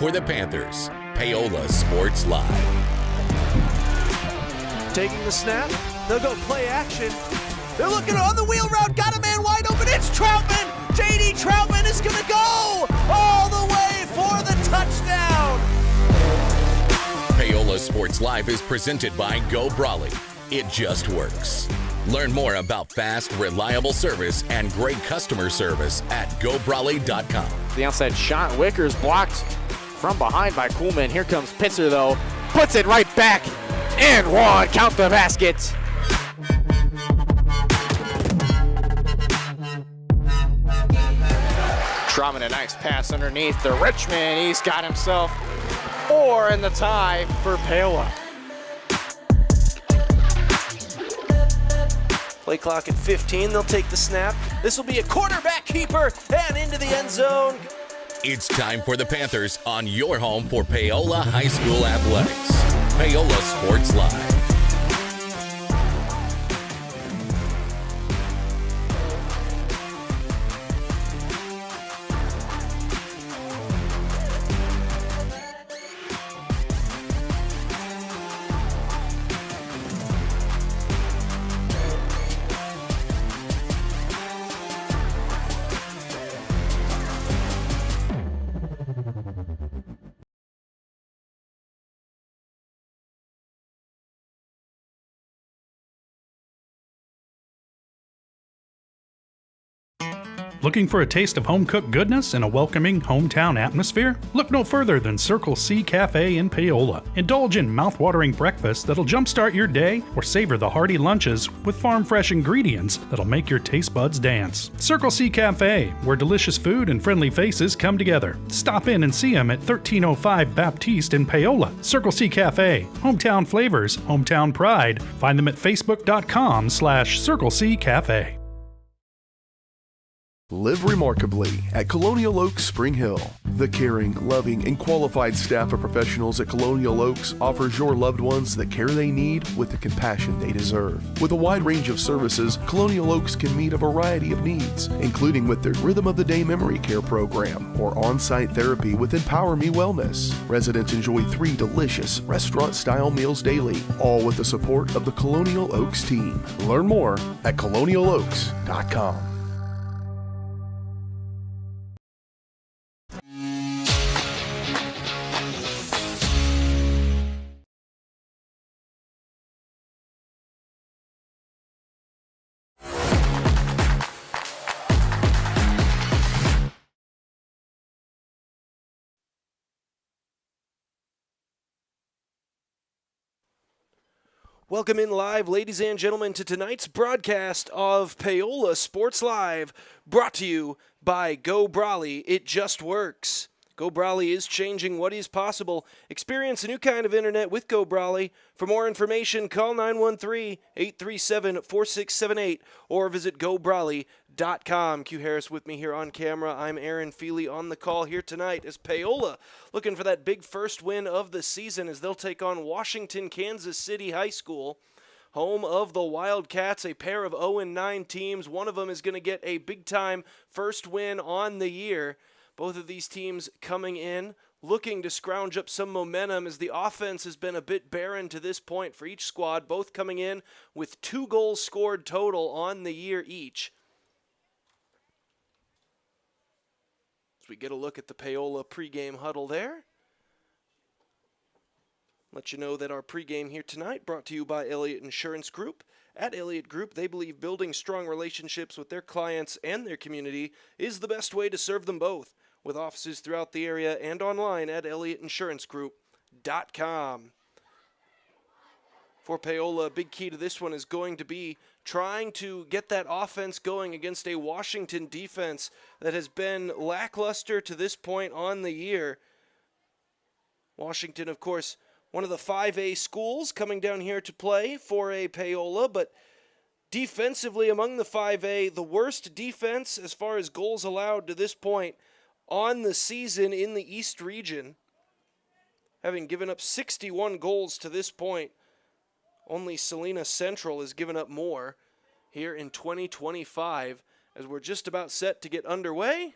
for the Panthers, Paola Sports Live. Taking the snap, they'll go play action. They're looking on the wheel route, got a man wide open, it's Troutman! J.D. Troutman is gonna go all the way for the touchdown! Paola Sports Live is presented by Go Brawley. It just works. Learn more about fast, reliable service and great customer service at gobrawley.com. The outside shot, Wickers blocked from behind by Kuhlman. Here comes Pitzer though, puts it right back, and one, count the basket. Troutman, a nice pass underneath the Richmond. He's got himself 4 in the tie for Paola. Play clock at 15, they'll take the snap. This will be a quarterback keeper and into the end zone. It's time for the Panthers on your home for Paola High School Athletics. Paola Sports Live. Looking for a taste of home-cooked goodness and a welcoming hometown atmosphere? Look no further than Circle C Cafe in Paola. Indulge in mouth-watering breakfast that'll jumpstart your day, or savor the hearty lunches with farm-fresh ingredients that'll make your taste buds dance. Circle C Cafe, where delicious food and friendly faces come together. Stop in and see them at 1305 Baptiste in Paola. Circle C Cafe, hometown flavors, hometown pride. Find them at facebook.com/Circle C Cafe. Live remarkably at Colonial Oaks Spring Hill. The caring, loving, and qualified staff of professionals at Colonial Oaks offers your loved ones the care they need with the compassion they deserve. With a wide range of services, Colonial Oaks can meet a variety of needs, including with their Rhythm of the Day Memory Care program or on-site therapy with Empower Me Wellness. Residents enjoy 3 delicious restaurant-style meals daily, all with the support of the Colonial Oaks team. Learn more at colonialoaks.com. Welcome in live, ladies and gentlemen, to tonight's broadcast of Paola Sports Live, brought to you by Go Brawley. It just works. Go Brawley is changing what is possible. Experience a new kind of internet with Go Brawley. For more information, call 913-837-4678 or visit gobrawley.com. Q Harris with me here on camera. I'm Aaron Feely on the call here tonight as Paola looking for that big first win of the season as they'll take on Washington, Kansas City High School, home of the Wildcats, a pair of 0-9 teams. One of them is going to get a big-time first win on the year. Both of these teams coming in, looking to scrounge up some momentum as the offense has been a bit barren to this point for each squad, both coming in with 2 goals scored total on the year each. As we get a look at the Paola pregame huddle there. Let you know that our pregame here tonight brought to you by Elliott Insurance Group. At Elliott Group, they believe building strong relationships with their clients and their community is the best way to serve them both, with offices throughout the area and online at elliottInsuranceGroup.com. For Paola, a big key to this one is going to be trying to get that offense going against a Washington defense that has been lackluster to this point on the year. Washington, of course, one of the 5A schools coming down here to play for a Paola, but defensively among the 5A, the worst defense as far as goals allowed to this point on the season in the East region, having given up 61 goals to this point. Only Salina Central has given up more here in 2025 as we're just about set to get underway.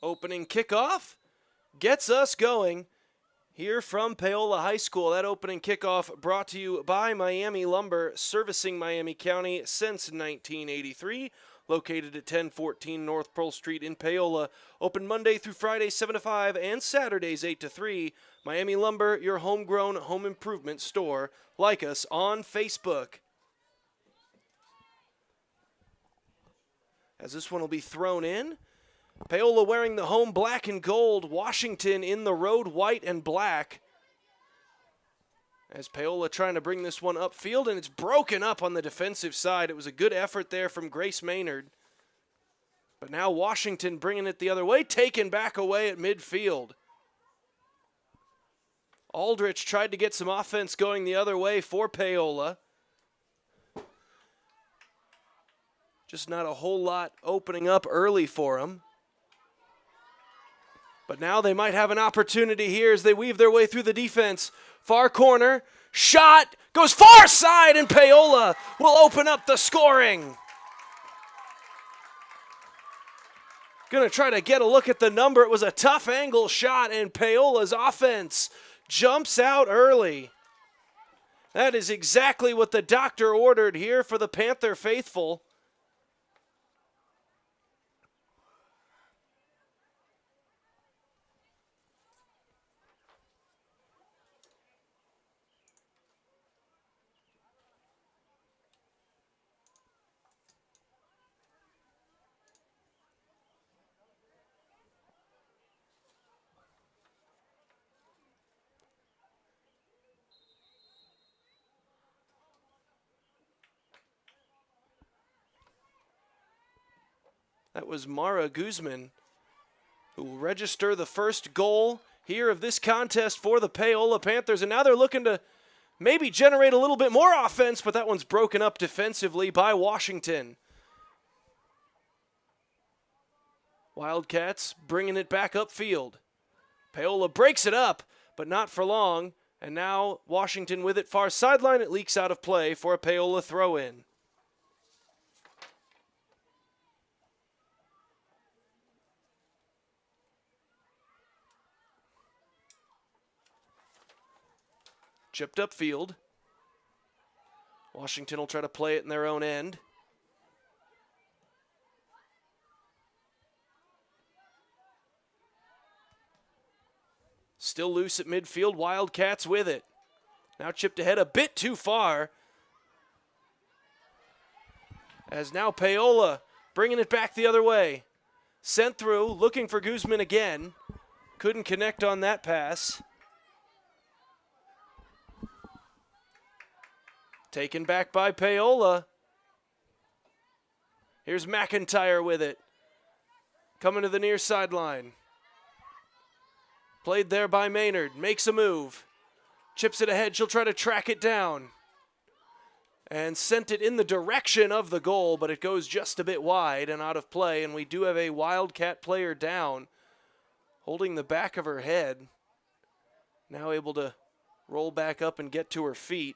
Opening kickoff gets us going here from Paola High School. That opening kickoff brought to you by Miami Lumber, servicing Miami County since 1983. Located at 1014 North Pearl Street in Paola. Open Monday through Friday, 7 to 5, and Saturdays, 8 to 3. Miami Lumber, your homegrown home improvement store. Like us on Facebook. As this one will be thrown in. Paola wearing the home black and gold. Washington in the road white and black. As Paola trying to bring this one upfield, and it's broken up on the defensive side. It was a good effort there from Grace Maynard. But now Washington bringing it the other way, taken back away at midfield. Aldrich tried to get some offense going the other way for Paola. Just not a whole lot opening up early for him. But now they might have an opportunity here as they weave their way through the defense. Far corner, shot, goes far side, and Paola will open up the scoring. Gonna try to get a look at the number. It was a tough angle shot, and Paola's offense jumps out early. That is exactly what the doctor ordered here for the Panther faithful. That was Mara Guzman, who will register the first goal here of this contest for the Paola Panthers. And now they're looking to maybe generate a little bit more offense, but that one's broken up defensively by Washington. Wildcats bringing it back upfield. Paola breaks it up, but not for long. And now Washington with it far sideline. It leaks out of play for a Paola throw-in. Chipped upfield. Washington will try to play it in their own end. Still loose at midfield. Wildcats with it. Now chipped ahead a bit too far. As now Paola bringing it back the other way. Sent through, looking for Guzman again. Couldn't connect on that pass. Taken back by Paola. Here's McIntyre with it. Coming to the near sideline. Played there by Maynard. Makes a move. Chips it ahead. She'll try to track it down. And sent it in the direction of the goal, but it goes just a bit wide and out of play. And we do have a Wildcat player down, holding the back of her head. Now able to roll back up and get to her feet.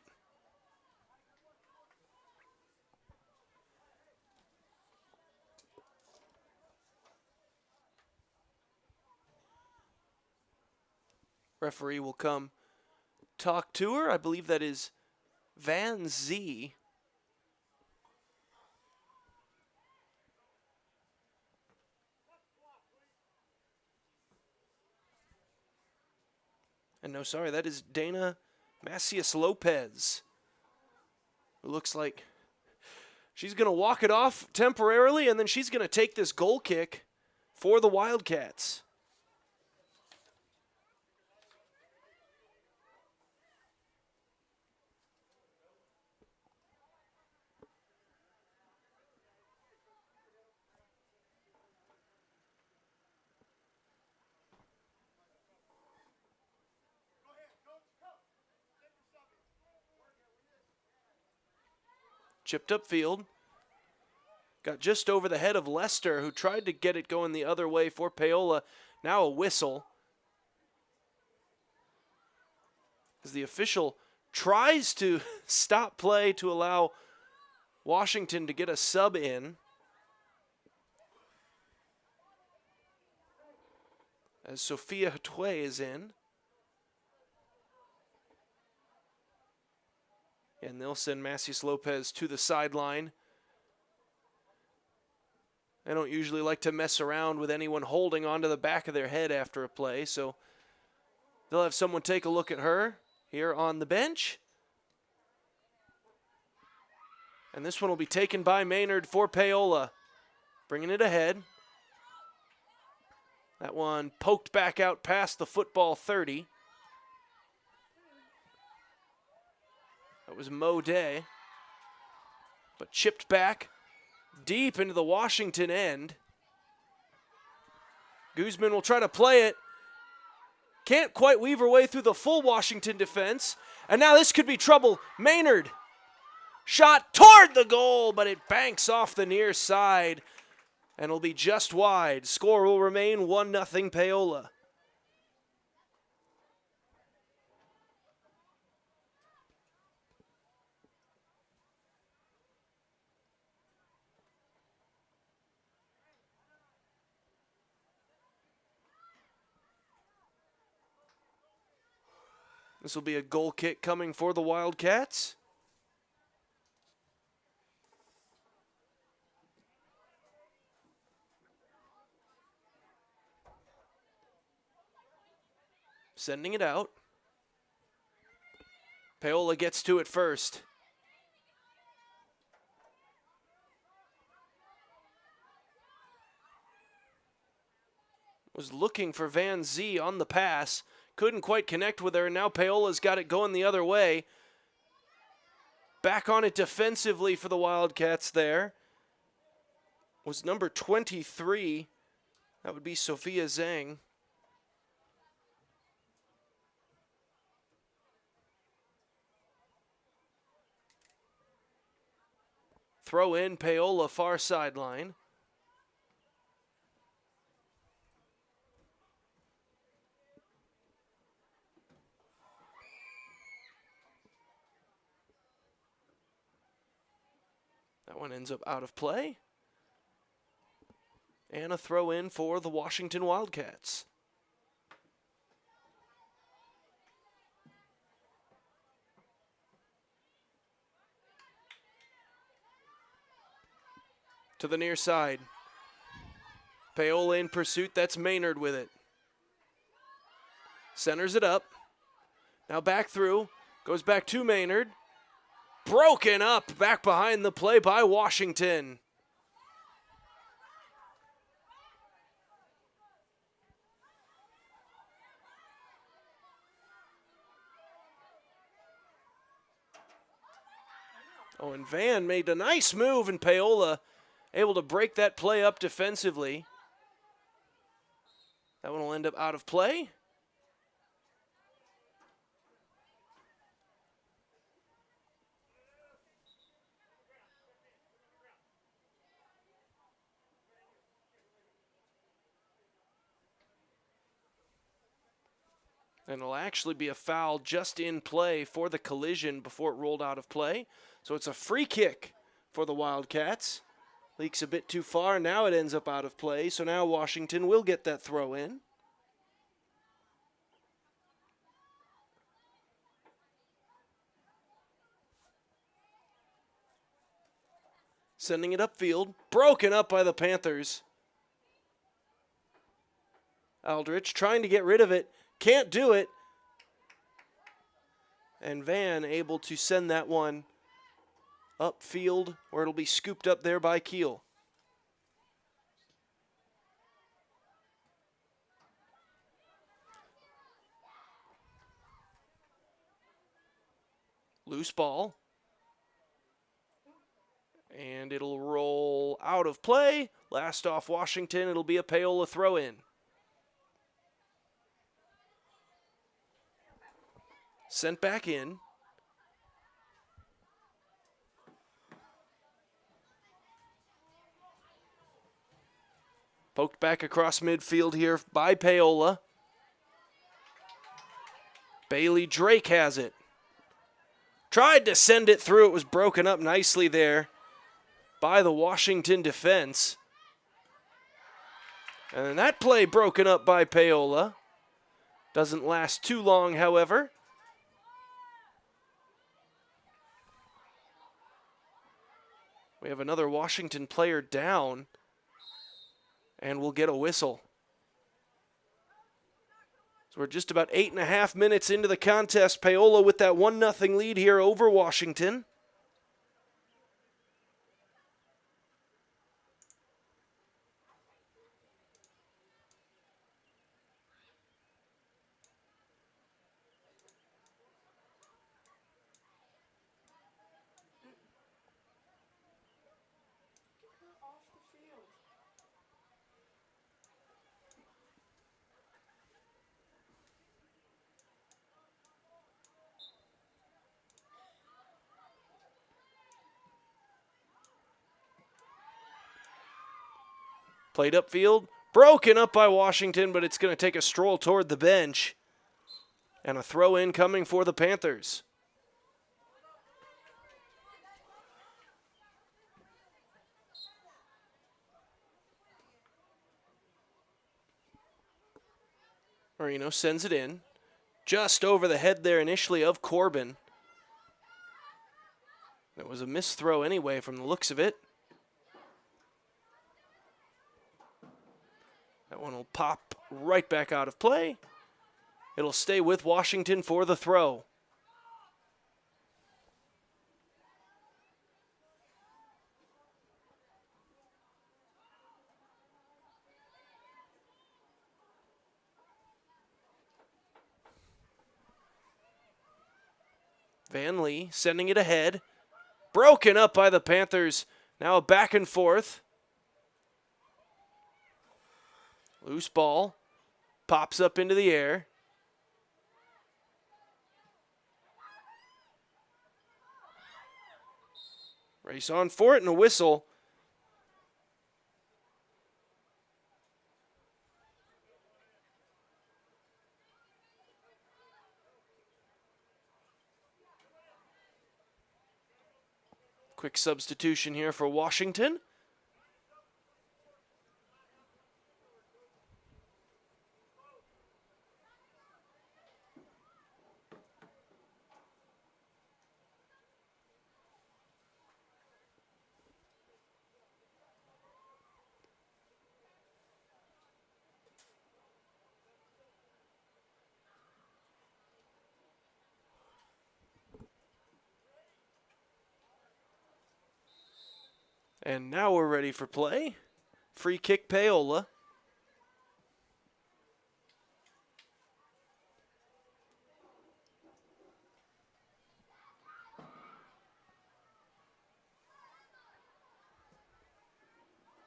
Referee will come talk to her. I believe that is Van Z. And no, sorry, that is Dana Macias Lopez, who looks like she's going to walk it off temporarily, and then she's going to take this goal kick for the Wildcats. Chipped upfield. Got just over the head of Lester, who tried to get it going the other way for Paola. Now a whistle. As the official tries to stop play to allow Washington to get a sub in. as Sophia Hatue is in. And they'll send Macias Lopez to the sideline. I don't usually like to mess around with anyone holding onto the back of their head after a play, so they'll have someone take a look at her here on the bench. And this one will be taken by Maynard for Paola, bringing it ahead. That one poked back out past the football 30. That was Mo Day, but chipped back deep into the Washington end. Guzman will try to play it. Can't quite weave her way through the full Washington defense. And now this could be trouble. Maynard, shot toward the goal, but it banks off the near side and will be just wide. Score will remain 1-0 Paola. This will be a goal kick coming for the Wildcats. Sending it out. Paola gets to it first. Was looking for Van Zee on the pass. Couldn't quite connect with her. Now Paola's got it going the other way. Back on it defensively for the Wildcats there was number 23. That would be Sophia Zhang. Throw in Paola far sideline. That one ends up out of play. And a throw in for the Washington Wildcats. To the near side. Paola in pursuit. That's Maynard with it. Centers it up. Now back through. Goes back to Maynard. Broken up back behind the play by Washington. Oh, and Van made a nice move, and Paola able to break that play up defensively. That one will end up out of play. And it'll actually be a foul just in play for the collision before it rolled out of play. So it's a free kick for the Wildcats. Leaks a bit too far. Now it ends up out of play. So now Washington will get that throw in. Sending it upfield. Broken up by the Panthers. Aldrich trying to get rid of it. Can't do it. And Van able to send that one upfield where it'll be scooped up there by Keel. Loose ball. And it'll roll out of play. Last off Washington, it'll be a Paola throw in. Sent back in. Poked back across midfield here by Paola. Bailey Drake has it. Tried to send it through. It was broken up nicely there by the Washington defense. And that play broken up by Paola. Doesn't last too long, however. We have another Washington player down, and we'll get a whistle. So we're just about 8.5 minutes into the contest. Paola with that 1-0 lead here over Washington. Played upfield, broken up by Washington, but it's going to take a stroll toward the bench. And a throw in coming for the Panthers. Marino sends it in. Just over the head there initially of Corbin. It was a missed throw anyway from the looks of it. That one will pop right back out of play. It'll stay with Washington for the throw. Van Lee sending it ahead. Broken up by the Panthers. Now a back and forth. Loose ball. Pops up into the air. Race on for it and a whistle. Quick substitution here for Washington. And now we're ready for play. Free kick Paola.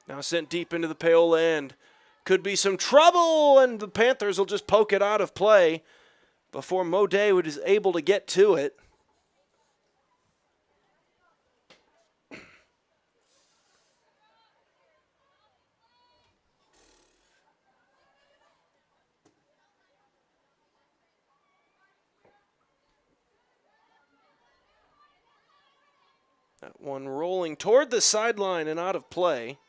Now sent deep into the Paola end. Could be some trouble, and the Panthers will just poke it out of play before Modé is able to get to it. That one rolling toward the sideline and out of play.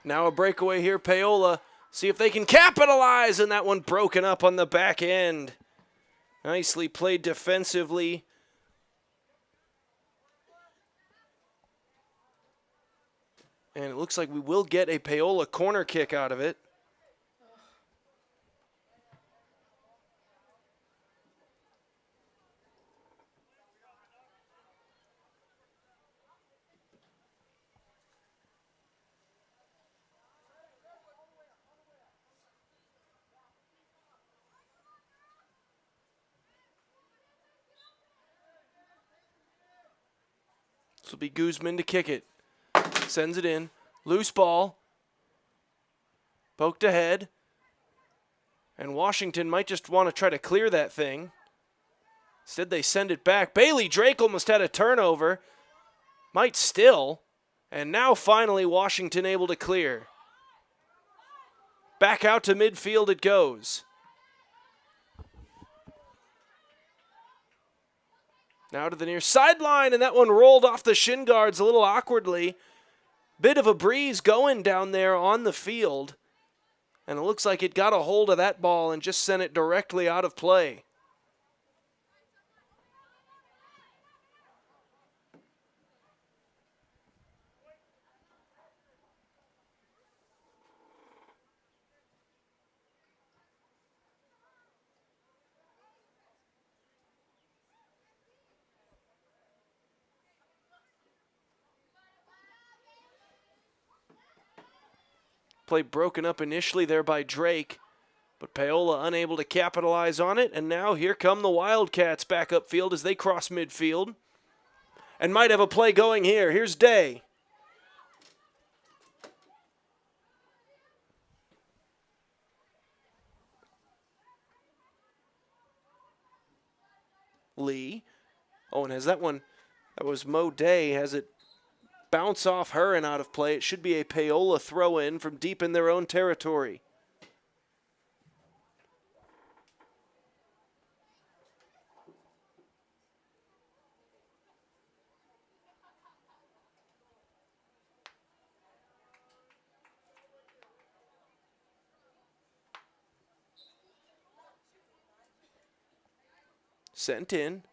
Now a breakaway here, Paola. See if they can capitalize, and that one broken up on the back end. Nicely played defensively. And it looks like we will get a Paola corner kick out of it. This will be Guzman to kick it. Sends it in. Loose ball. Poked ahead. And Washington might just want to try to clear that thing. Instead, they send it back. Bailey Drake almost had a turnover. Might still. And now finally Washington able to clear. Back out to midfield it goes. Now to the near sideline, and that one rolled off the shin guards a little awkwardly. Bit of a breeze going down there on the field. And it looks like it got a hold of that ball and just sent it directly out of play. Play broken up initially there by Drake, but Paola unable to capitalize on it, and now here come the Wildcats back upfield as they cross midfield. And might have a play going here. Here's Day. Lee. Oh, and has that one, that was Mo Day, has it bounce off her and out of play. It should be a Paola throw-in from deep in their own territory. Sent in.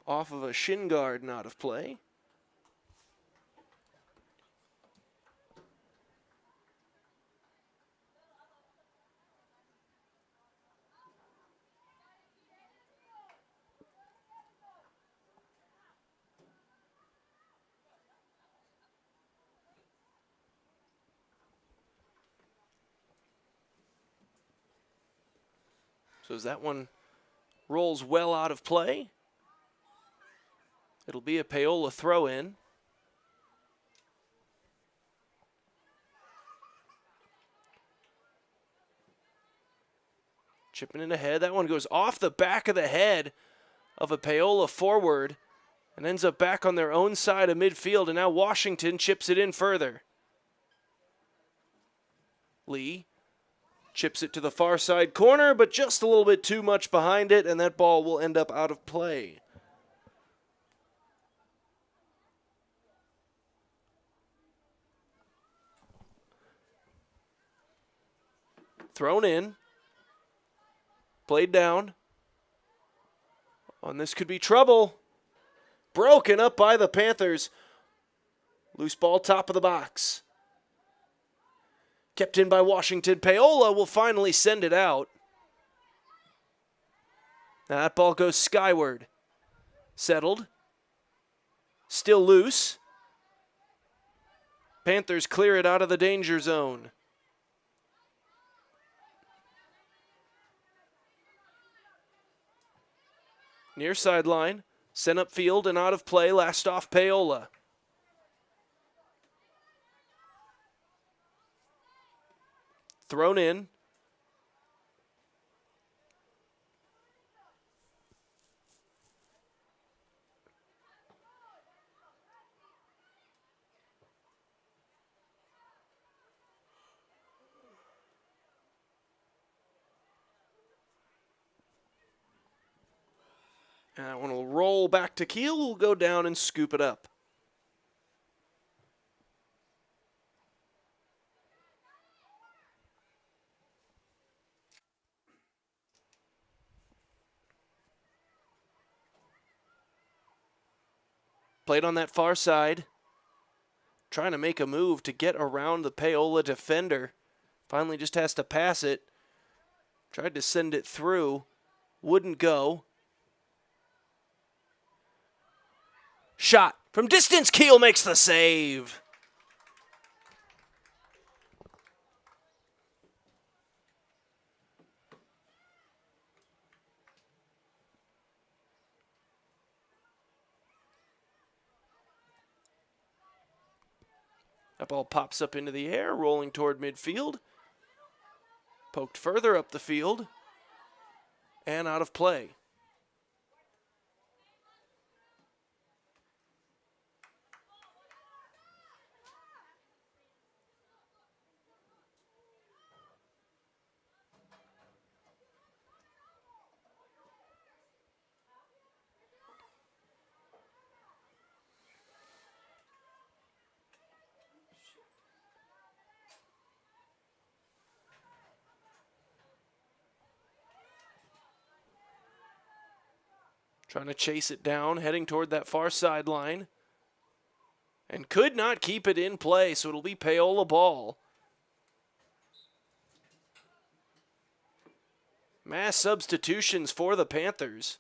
Off of a shin guard and out of play. So as that one rolls well out of play, it'll be a Paola throw-in. Chipping it ahead. That one goes off the back of the head of a Paola forward and ends up back on their own side of midfield, and now Washington chips it in further. Lee chips it to the far side corner, but just a little bit too much behind it, and that ball will end up out of play. Thrown in. Played down. And this could be trouble. Broken up by the Panthers. Loose ball, top of the box. Kept in by Washington. Paola will finally send it out. Now that ball goes skyward. Settled. Still loose. Panthers clear it out of the danger zone. Near sideline. Sent upfield and out of play. Last off Paola. Thrown in. And that one will roll back to Keel. We'll go down and scoop it up. Played on that far side. Trying to make a move to get around the Paola defender. Finally just has to pass it. Tried to send it through. Wouldn't go. Shot from distance. Keel makes the save. That ball pops up into the air, rolling toward midfield. Poked further up the field. And out of play. Trying to chase it down, heading toward that far sideline. And could not keep it in play, so it'll be Paola ball. Mass substitutions for the Panthers.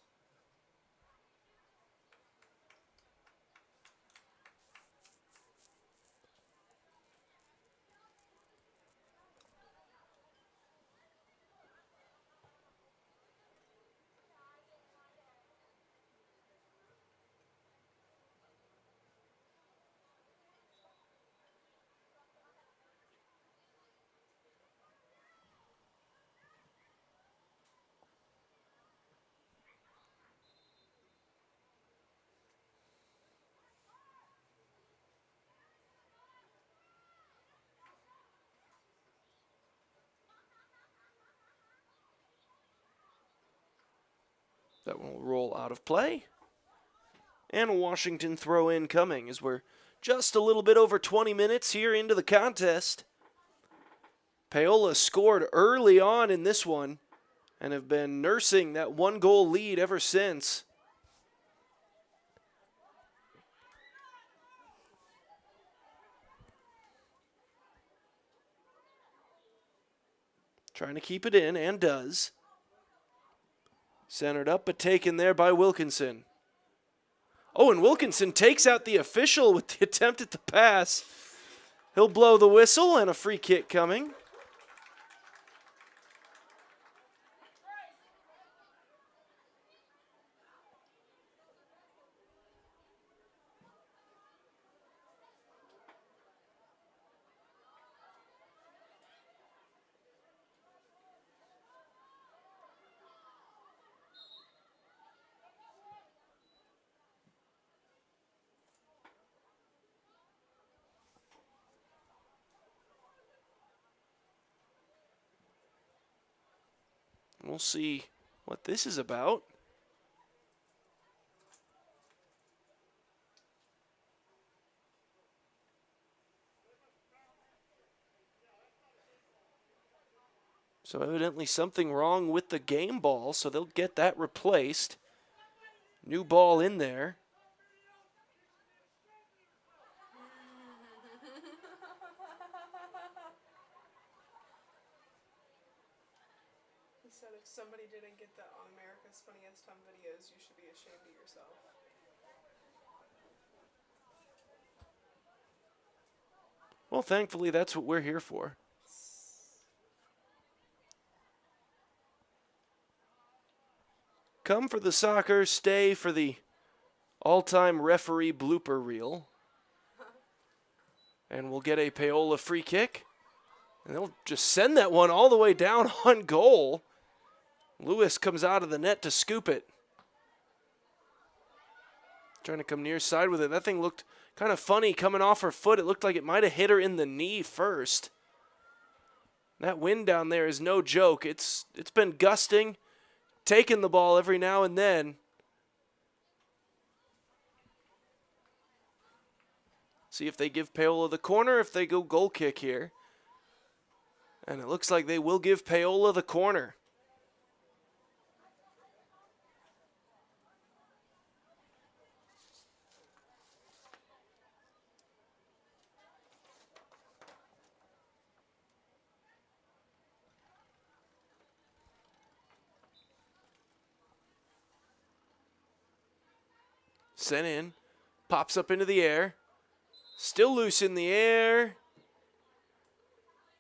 That one will roll out of play. And a Washington throw in coming as we're just a little bit over 20 minutes here into the contest. Paola scored early on in this one and have been nursing that 1-goal lead ever since. Trying to keep it in, and does. Centered up, but taken there by Wilkinson. Oh, and Wilkinson takes out the official with the attempt at the pass. He'll blow the whistle, and a free kick coming. We'll see what this is about. So evidently something wrong with the game ball, so they'll get that replaced. New ball in there. Said if somebody didn't get that on America's Funniest Home Videos, you should be ashamed of yourself. Well, thankfully, that's what we're here for. Come for the soccer, stay for the all-time referee blooper reel. And we'll get a Paola free kick. And they'll just send that one all the way down on goal. Lewis comes out of the net to scoop it. Trying to come near side with it. That thing looked kind of funny coming off her foot. It looked like it might have hit her in the knee first. That wind down there is no joke. It's been gusting, taking the ball every now and then. See if they give Paola the corner, if they go goal kick here. And it looks like they will give Paola the corner. Sent in, pops up into the air, still loose in the air,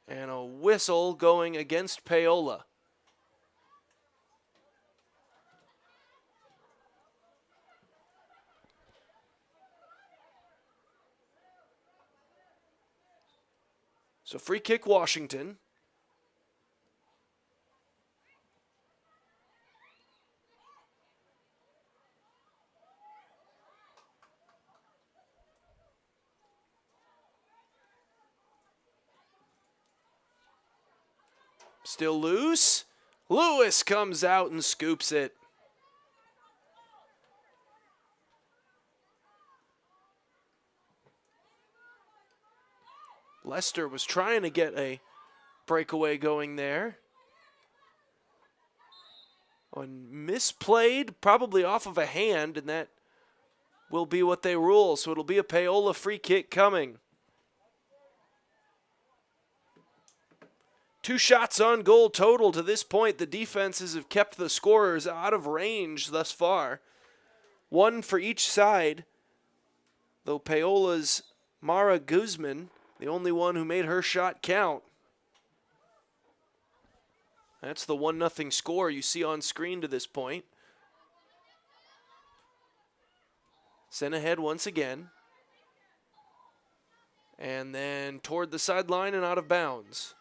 and a whistle going against Paola. So free kick Washington. Still loose. Lewis comes out and scoops it. Leicester was trying to get a breakaway going there. Misplayed, probably off of a hand, and that will be what they rule. So it'll be a Paola free kick coming. 2 shots on goal total to this point. The defenses have kept the scorers out of range thus far. 1 for each side, though Paola's Mara Guzman, the only one who made her shot count. That's the 1-0 score you see on screen to this point. Sent ahead once again. And then toward the sideline and out of bounds.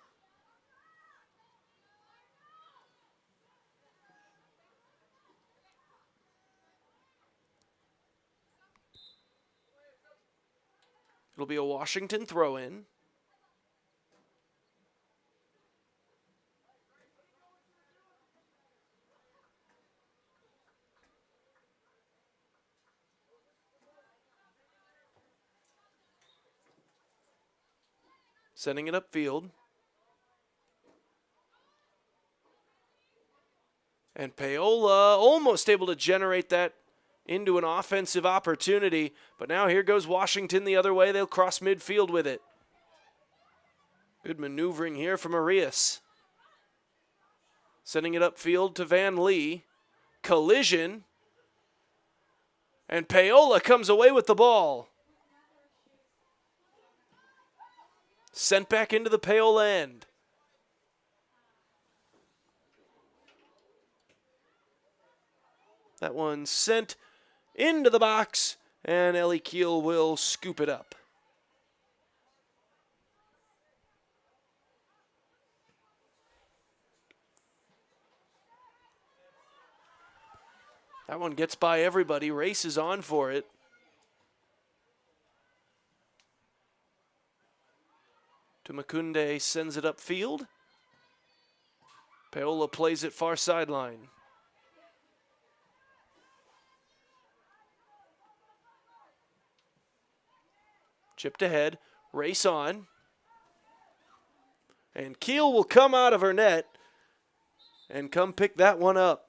It'll be a Washington throw-in. Sending it upfield. And Paola almost able to generate that into an offensive opportunity. But now here goes Washington the other way. They'll cross midfield with it. Good maneuvering here from Arias. Sending it upfield to Van Lee. Collision. And Paola comes away with the ball. Sent back into the Paola end. That one sent into the box, and Ellie Keel will scoop it up. That one gets by everybody, races on for it. Tumakunde sends it upfield. Paola plays it far sideline. Chipped ahead, race on. And Keel will come out of her net and come pick that one up.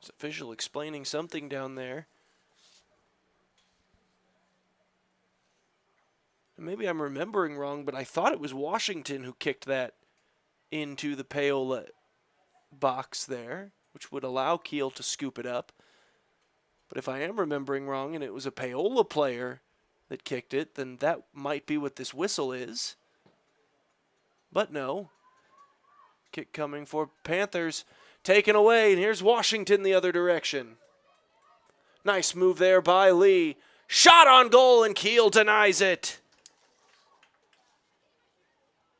It's official explaining something down there. Maybe I'm remembering wrong, but I thought it was Washington who kicked that into the Paola box there, which would allow Keel to scoop it up. But if I am remembering wrong and it was a Paola player that kicked it, then that might be what this whistle is. But no. Kick coming for Panthers. Taken away, and here's Washington the other direction. Nice move there by Lee. Shot on goal, and Keel denies it.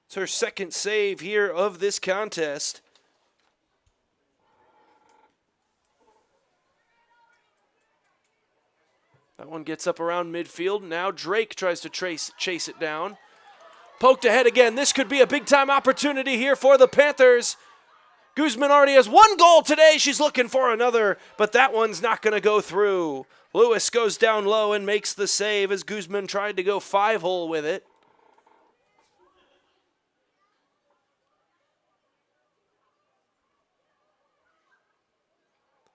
It's her second save here of this contest. That one gets up around midfield. Now Drake tries to chase it down. Poked ahead again. This could be a big-time opportunity here for the Panthers. Guzman already has 1 goal today. She's looking for another, but that one's not going to go through. Lewis goes down low and makes the save as Guzman tried to go 5-hole with it.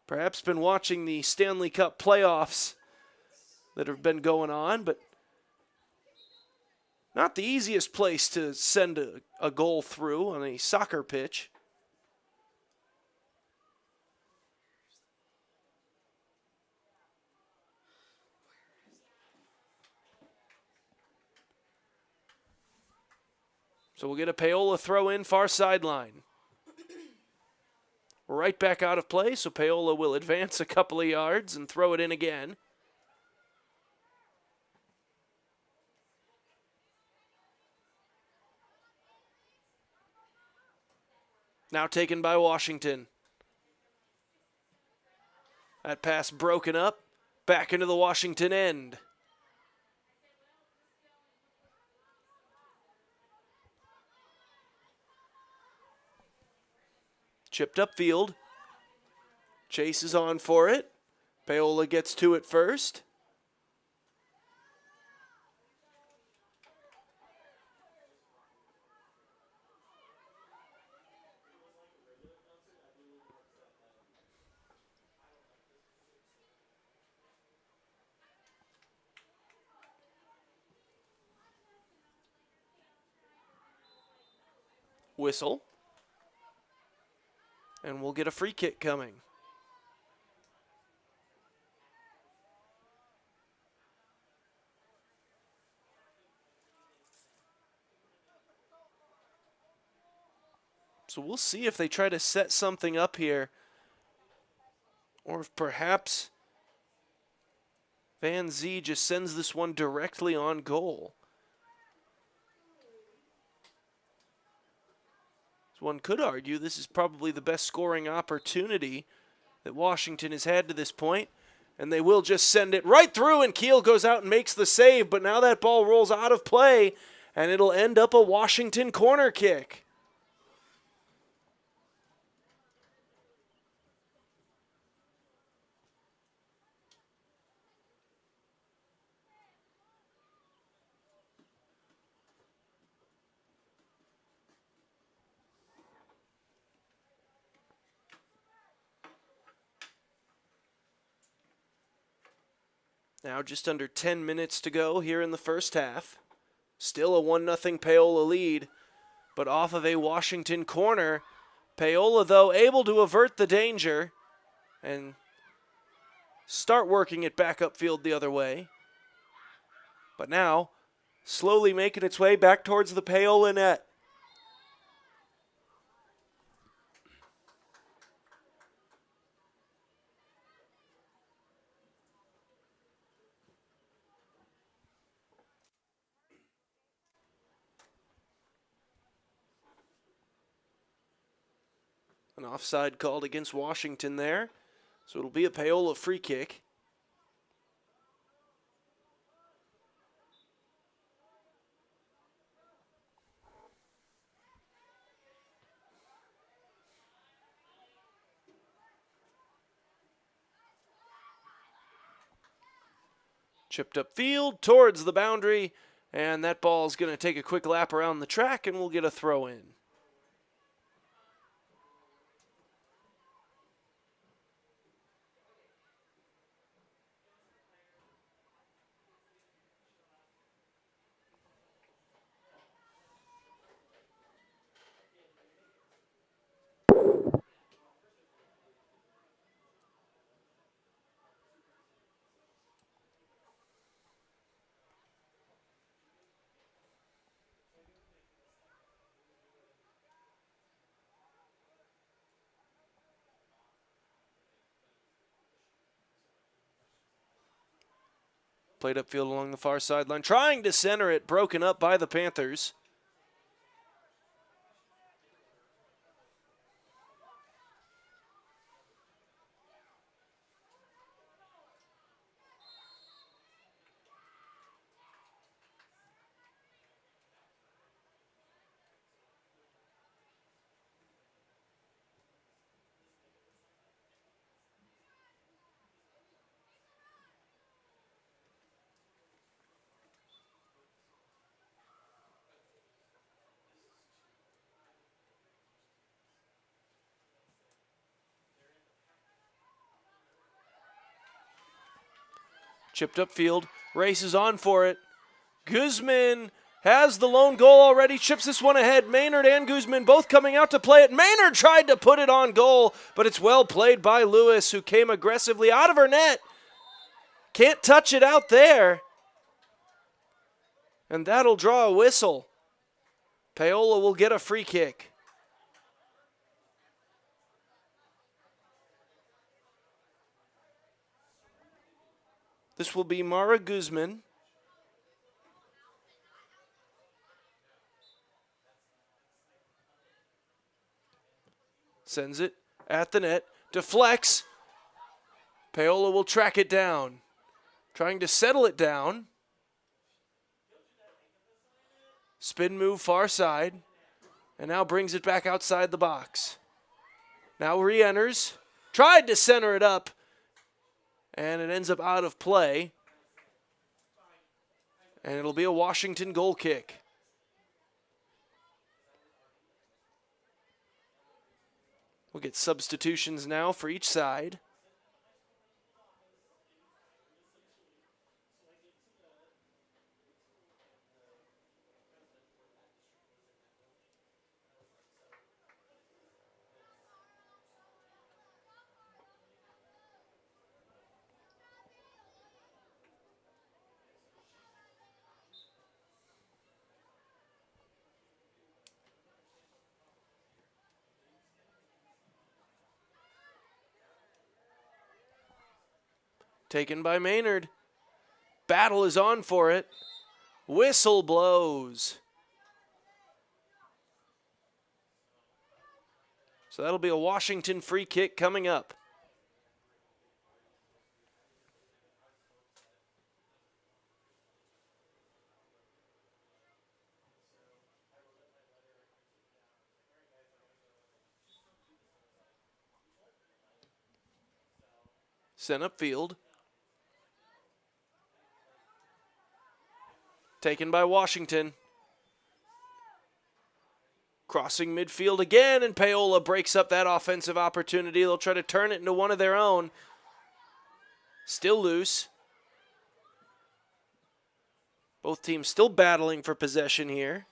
Perhaps been watching the Stanley Cup playoffs that have been going on, but not the easiest place to send a goal through on a soccer pitch. So we'll get a Paola throw in far sideline. Right back out of play, so Paola will advance a couple of yards and throw it in again. Now taken by Washington. That pass broken up, back into the Washington end. Chipped upfield. Chase is on for it. Paola gets to it first. Whistle. And we'll get a free kick coming. So we'll see if they try to set something up here, or if perhaps Van Zee just sends this one directly on goal. So one could argue this is probably the best scoring opportunity that Washington has had to this point, and they will just send it right through, and Keel goes out and makes the save, but now that ball rolls out of play, and it'll end up a Washington corner kick. Now just under 10 minutes to go here in the first half. Still a 1-0 Paola lead, but off of a Washington corner. Paola, though, able to avert the danger and start working it back upfield the other way. But now, slowly making its way back towards the Paola net. An offside called against Washington there. So it'll be a Paola free kick. Chipped upfield towards the boundary, and that ball's going to take a quick lap around the track, and we'll get a throw in. Played upfield along the far sideline, trying to center it, broken up by the Panthers. Chipped upfield, races on for it. Guzman has the lone goal already, chips this one ahead. Maynard and Guzman both coming out to play it. Maynard tried to put it on goal, but it's well played by Lewis, who came aggressively out of her net. Can't touch it out there. And that'll draw a whistle. Paola will get a free kick. This will be Mara Guzman. Sends it at the net, deflects. Paola will track it down, trying to settle it down. Spin move far side, and now brings it back outside the box. Now re-enters, tried to center it up, and it ends up out of play. And it'll be a Washington goal kick. We'll get substitutions now for each side. Taken by Maynard. Battle is on for it. Whistle blows. So that'll be a Washington free kick coming up. Sent upfield. Taken by Washington. Crossing midfield again, and Paola breaks up that offensive opportunity. They'll try to turn it into one of their own. Still loose. Both teams still battling for possession here.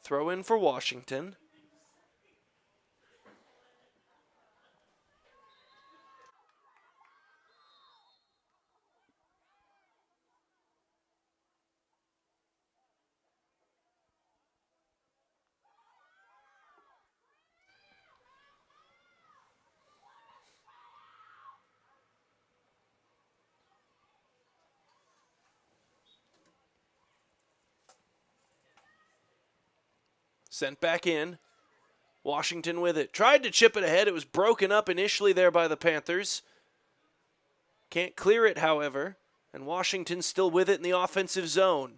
Throw in for Washington. Sent back in. Washington with it. Tried to chip it ahead. It was broken up initially there by the Panthers. Can't clear it, however. And Washington still with it in the offensive zone.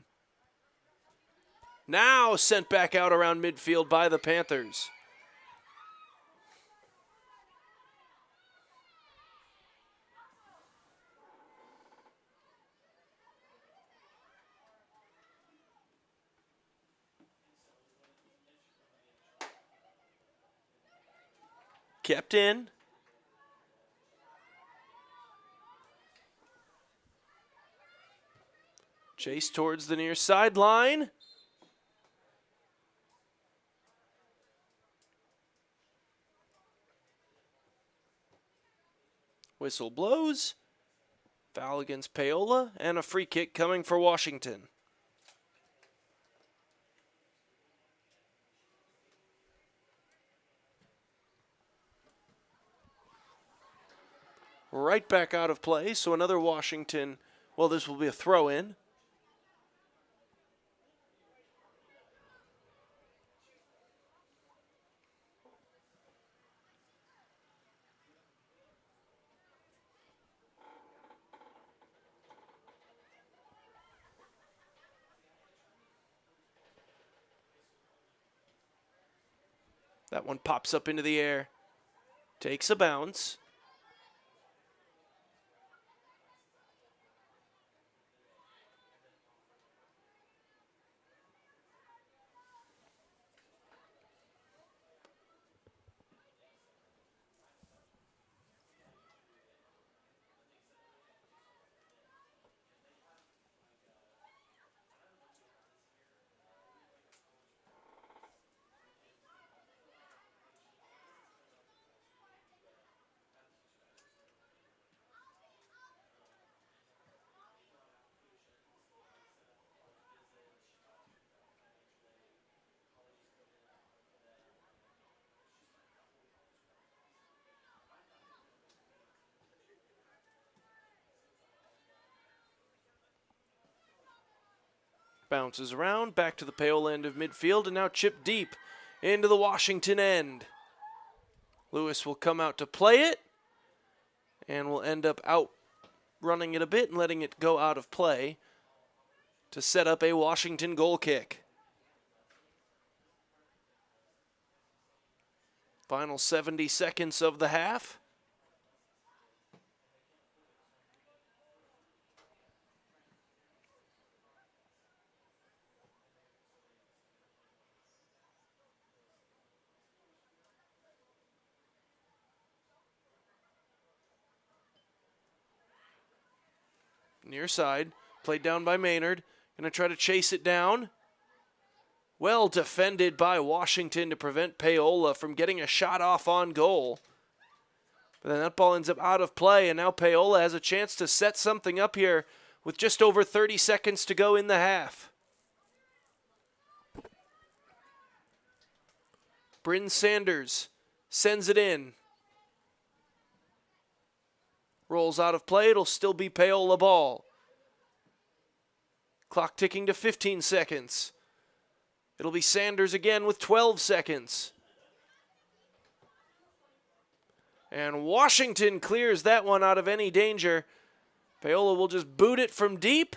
Now sent back out around midfield by the Panthers. Kept in. Chase towards the near sideline. Whistle blows. Foul against Paola, and a free kick coming for Washington. Right back out of play, so another Washington, well, this will be a throw-in. That one pops up into the air. Takes a bounce. Bounces around, back to the Paola end of midfield, and now chipped deep into the Washington end. Lewis will come out to play it, and will end up out running it a bit and letting it go out of play to set up a Washington goal kick. Final 70 seconds of the half. Near side, played down by Maynard. Gonna try to chase it down. Well defended by Washington to prevent Paola from getting a shot off on goal. But then that ball ends up out of play, and now Paola has a chance to set something up here with just over 30 seconds to go in the half. Bryn Sanders sends it in. Rolls out of play, it'll still be Paola ball. Clock ticking to 15 seconds. It'll be Sanders again with 12 seconds. And Washington clears that one out of any danger. Paola will just boot it from deep.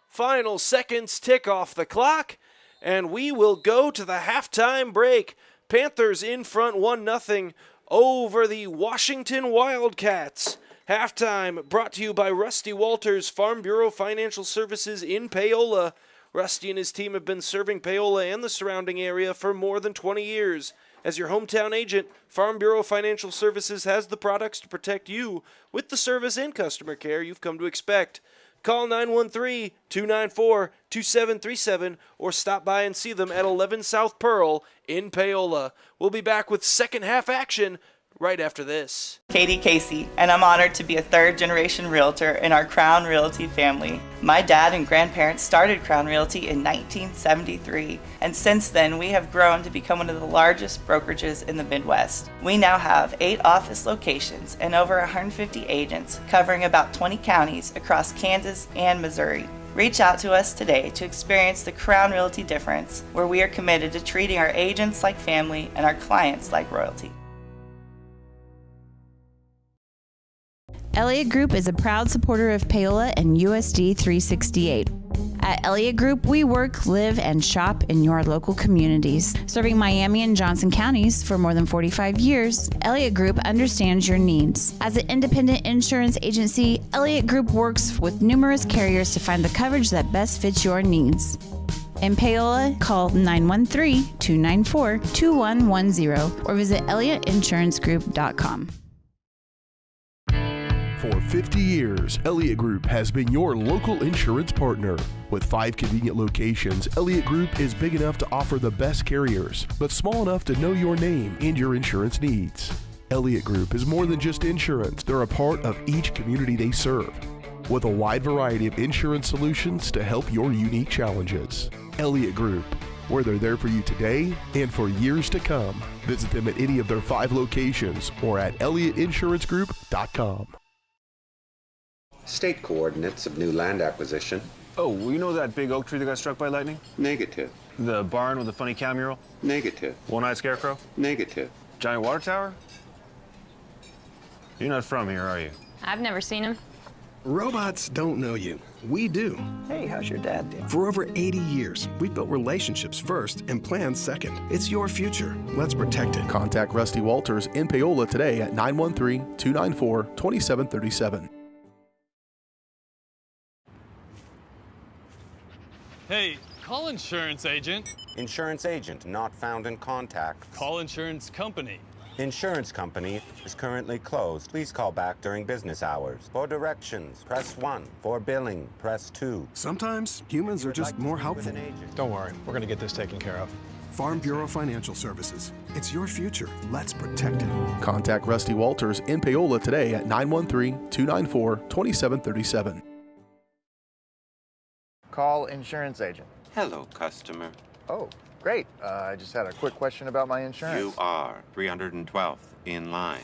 Final seconds tick off the clock, and we will go to the halftime break. Panthers in front 1-0 over the Washington Wildcats. Halftime brought to you by Rusty Walters, Farm Bureau Financial Services in Paola. Rusty and his team have been serving Paola and the surrounding area for more than 20 years. As your hometown agent, Farm Bureau Financial Services has the products to protect you with the service and customer care you've come to expect. Call 913-294-2737 or stop by and see them at 11 South Pearl in Paola. We'll be back with second half action right after this. Katie Casey, and I'm honored to be a third-generation realtor in our Crown Realty family. My dad and grandparents started Crown Realty in 1973, and since then we have grown to become one of the largest brokerages in the Midwest. We now have 8 office locations and over 150 agents covering about 20 counties across Kansas and Missouri. Reach out to us today to experience the Crown Realty difference, where we are committed to treating our agents like family and our clients like royalty. Elliott Group is a proud supporter of Paola and USD 368. At Elliott Group, we work, live, and shop in your local communities. Serving Miami and Johnson counties for more than 45 years, Elliott Group understands your needs. As an independent insurance agency, Elliott Group works with numerous carriers to find the coverage that best fits your needs. In Paola, call 913-294-2110 or visit ElliottInsuranceGroup.com. For 50 years, Elliott Group has been your local insurance partner. With 5 convenient locations, Elliott Group is big enough to offer the best carriers, but small enough to know your name and your insurance needs. Elliott Group is more than just insurance. They're a part of each community they serve, with a wide variety of insurance solutions to help your unique challenges. Elliott Group, where they're there for you today and for years to come. Visit them at any of their 5 locations or at ElliottInsuranceGroup.com. State coordinates of new land acquisition. Oh, well, you know that big oak tree that got struck by lightning? Negative. The barn with the funny cow mural? Negative. One-eyed scarecrow? Negative. Giant water tower? You're not from here, are you? I've never seen him. Robots don't know you. We do. Hey, how's your dad doing? For over 80 years, we've built relationships first and plans second. It's your future. Let's protect it. Contact Rusty Walters in Paola today at 913-294-2737. Hey, call insurance agent. Insurance agent not found in contact. Call insurance company. Insurance company is currently closed. Please call back during business hours. For directions, press 1. For billing, press 2. Sometimes humans are just more helpful. Don't worry, we're gonna get this taken care of. Farm Bureau Financial Services. It's your future. Let's protect it. Contact Rusty Walters in Paola today at 913-294-2737. Call insurance agent. Hello, customer. Oh, great. I just had a quick question about my insurance. You are 312th in line.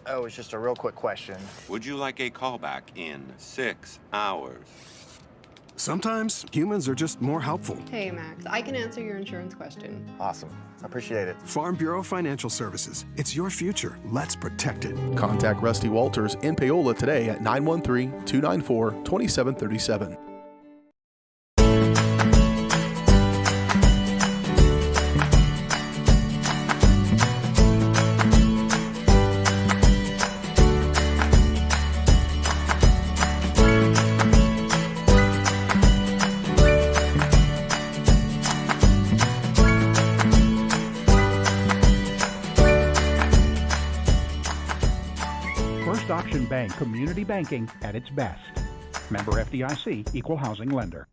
Oh, it's just a real quick question. Would you like a callback in 6 hours? Sometimes humans are just more helpful. Hey, Max, I can answer your insurance question. Awesome. Appreciate it. Farm Bureau Financial Services. It's your future. Let's protect it. Contact Rusty Walters in Paola today at 913-294-2737. First Option Bank Community Banking at its best. Member FDIC, Equal Housing Lender.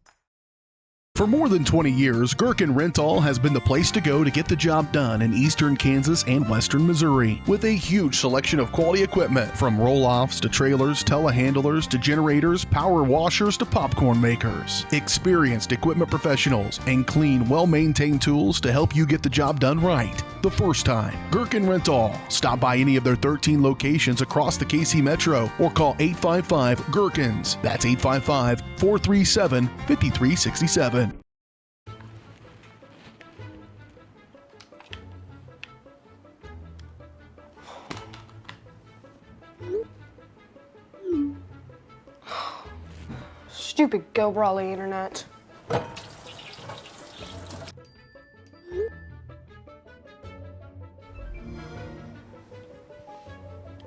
For more than 20 years, Gherkin Rental has been the place to go to get the job done in eastern Kansas and western Missouri. With a huge selection of quality equipment, from roll-offs to trailers, telehandlers to generators, power washers to popcorn makers. Experienced equipment professionals and clean, well-maintained tools to help you get the job done right the first time. Gherkin Rental. Stop by any of their 13 locations across the KC Metro or call 855-GHERKINS. That's 855-437-5367. Stupid Go Brawly internet.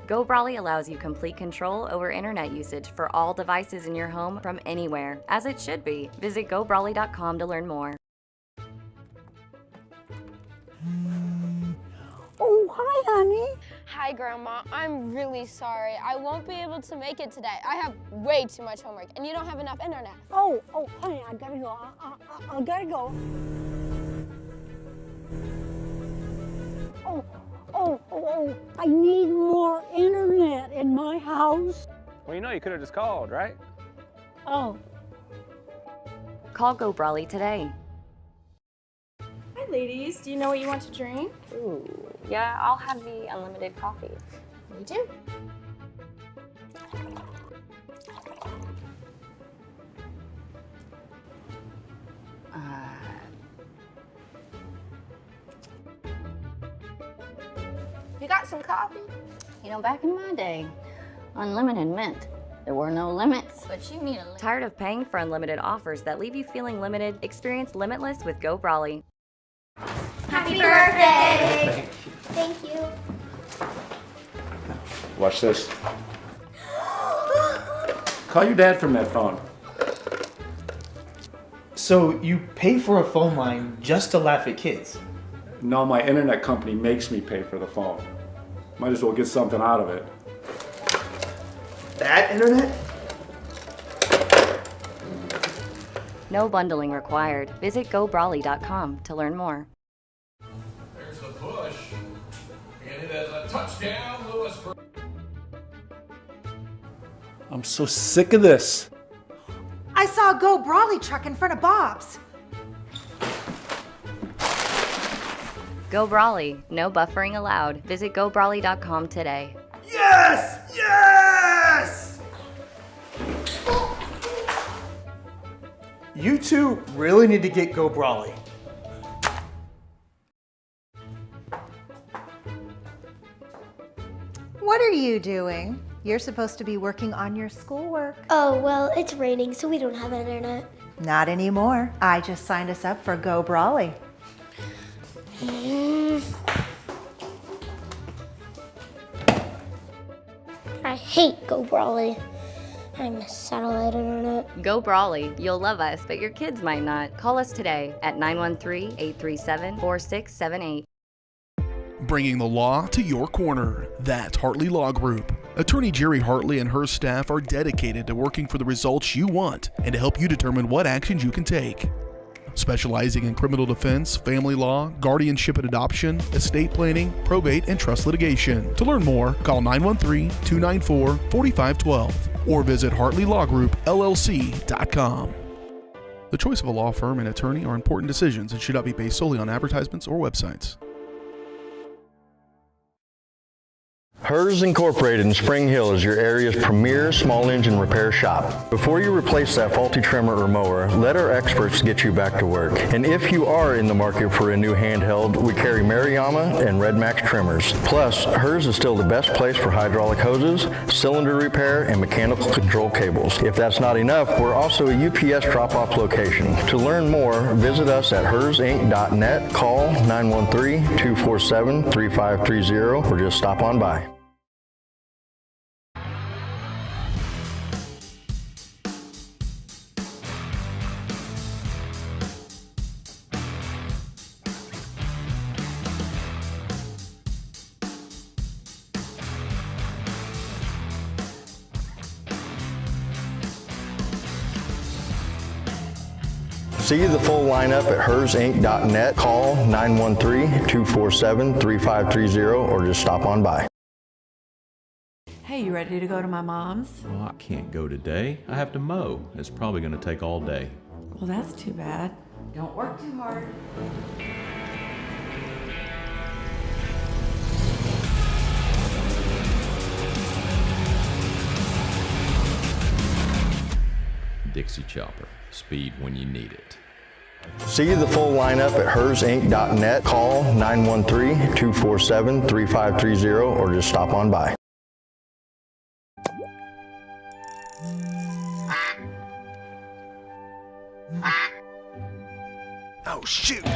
Go Brawly allows you complete control over internet usage for all devices in your home from anywhere, as it should be. Visit GoBrawly.com to learn more. Oh, hi, honey. Hi, Grandma. I'm really sorry. I won't be able to make it today. I have way too much homework, and you don't have enough internet. Oh, honey, I gotta go. I gotta go. Oh, I need more internet in my house. Well, you could have just called, right? Oh. Call Go Brawly today. Hi, ladies. Do you know what you want to drink? Ooh, yeah, I'll have the unlimited coffee. Me too. You got some coffee? You know, back in my day, unlimited meant there were no limits. But you need a limit. Tired of paying for unlimited offers that leave you feeling limited? Experience Limitless with Go Brawly. Happy birthday! Thank you. Watch this. Call your dad from that phone. So you pay for a phone line just to laugh at kids? No, my internet company makes me pay for the phone. Might as well get something out of it. That internet? No bundling required. Visit GoBrawly.com to learn more. There's the push. And it is a touchdown, Lewisburg. I'm so sick of this. I saw a Go Brawly truck in front of Bob's. Go Brawly. No buffering allowed. Visit GoBrawly.com today. Yes! Yes! You two really need to get Go Brawly. What are you doing? You're supposed to be working on your schoolwork. Oh, well, it's raining, so we don't have internet. Not anymore. I just signed us up for Go Brawley. I hate Go Brawley. I miss satellite internet. Go Brawley. You'll love us, but your kids might not. Call us today at 913-837-4678. Bringing the law to your corner. That's Hartley Law Group. Attorney Jerry Hartley and her staff are dedicated to working for the results you want and to help you determine what actions you can take. Specializing in criminal defense, family law, guardianship and adoption, estate planning, probate, and trust litigation. To learn more, call 913-294-4512 or visit HartleyLawGroupLLC.com. The choice of a law firm and attorney are important decisions and should not be based solely on advertisements or websites. Hers Incorporated in Spring Hill is your area's premier small engine repair shop. Before you replace that faulty trimmer or mower, let our experts get you back to work. And if you are in the market for a new handheld, we carry Maruyama and Red Max trimmers. Plus, Hers is still the best place for hydraulic hoses, cylinder repair, and mechanical control cables. If that's not enough, we're also a UPS drop-off location. To learn more, visit us at hersinc.net, call 913-247-3530, or just stop on by. See the full lineup at hersinc.net. Call 913-247-3530 or just stop on by. Hey, you ready to go to my mom's? Well, I can't go today. I have to mow. It's probably going to take all day. Well, that's too bad. Don't work too hard. Dixie Chopper. Speed when you need it. See the full lineup at hersinc.net. Call 913-247-3530 or just stop on by. Oh, shoot!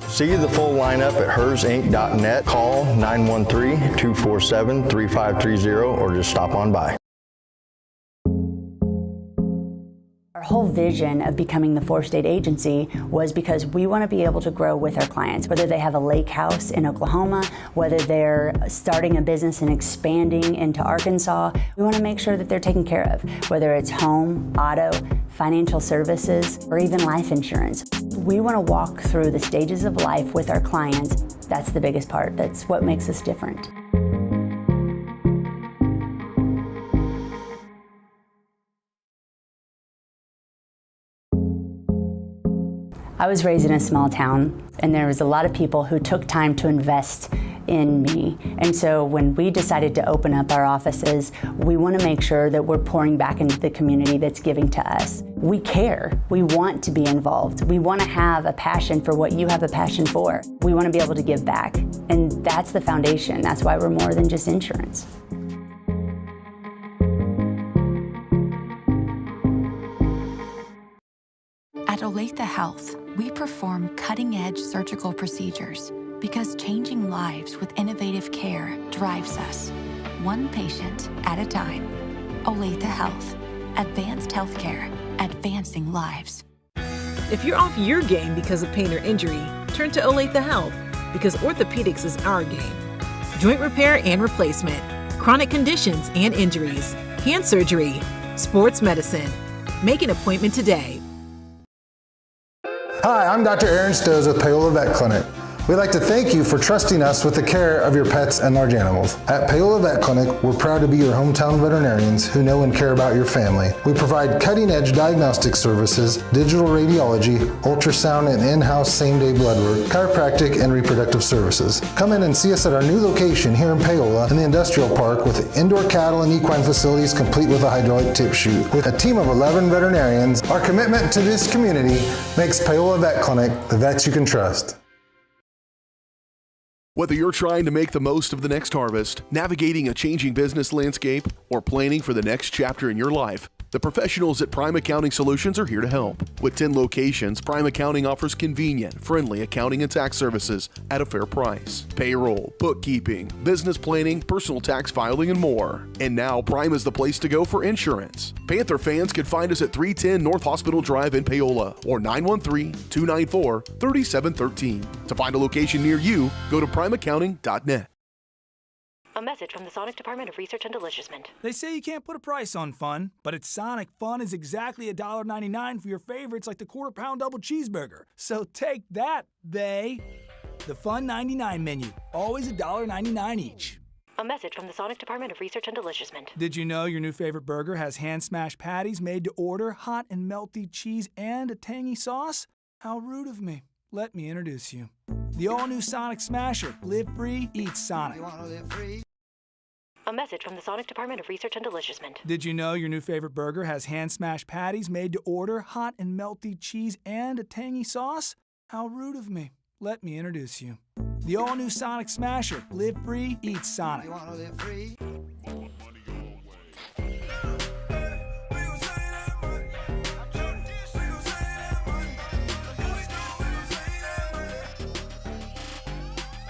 See the full lineup at hersinc.net. Call 913-247-3530 or just stop on by. Our whole vision of becoming the 4-state agency was because we want to be able to grow with our clients, whether they have a lake house in Oklahoma, whether they're starting a business and expanding into Arkansas. We want to make sure that they're taken care of, whether it's home, auto, financial services, or even life insurance. We want to walk through the stages of life with our clients. That's the biggest part. That's what makes us different. I was raised in a small town, and there was a lot of people who took time to invest in me. And so when we decided to open up our offices, we want to make sure that we're pouring back into the community that's giving to us. We care. We want to be involved. We want to have a passion for what you have a passion for. We want to be able to give back. And that's the foundation. That's why we're more than just insurance. At Olathe Health, we perform cutting-edge surgical procedures because changing lives with innovative care drives us, one patient at a time. Olathe Health, advanced healthcare, advancing lives. If you're off your game because of pain or injury, turn to Olathe Health because orthopedics is our game. Joint repair and replacement, chronic conditions and injuries, hand surgery, sports medicine. Make an appointment today. Hi, I'm Dr. Aaron Stills with Paola Vet Clinic. We'd like to thank you for trusting us with the care of your pets and large animals. At Paola Vet Clinic, we're proud to be your hometown veterinarians who know and care about your family. We provide cutting-edge diagnostic services, digital radiology, ultrasound, and in-house same-day blood work, chiropractic, and reproductive services. Come in and see us at our new location here in Paola in the Industrial Park with indoor cattle and equine facilities complete with a hydraulic tip chute. With a team of 11 veterinarians, our commitment to this community makes Paola Vet Clinic the vets you can trust. Whether you're trying to make the most of the next harvest, navigating a changing business landscape, or planning for the next chapter in your life, the professionals at Prime Accounting Solutions are here to help. With 10 locations, Prime Accounting offers convenient, friendly accounting and tax services at a fair price. Payroll, bookkeeping, business planning, personal tax filing, and more. And now Prime is the place to go for insurance. Panther fans can find us at 310 North Hospital Drive in Paola or 913-294-3713. To find a location near you, go to primeaccounting.net. A message from the Sonic Department of Research and Deliciousment. They say you can't put a price on fun, but at Sonic, fun is exactly $1.99 for your favorites like the quarter-pound double cheeseburger. So take that, they. The Fun 99 menu, always $1.99 each. A message from the Sonic Department of Research and Deliciousment. Did you know your new favorite burger has hand-smashed patties made to order, hot and melty cheese, and a tangy sauce? How rude of me. Let me introduce you. The all-new Sonic Smasher. Live free, eat Sonic. You want to live free? A message from the Sonic Department of Research and Deliciousment. Did you know your new favorite burger has hand-smashed patties made to order, hot and melty cheese, and a tangy sauce? How rude of me. Let me introduce you. The all-new Sonic Smasher. Live free, eat Sonic. You want to live free?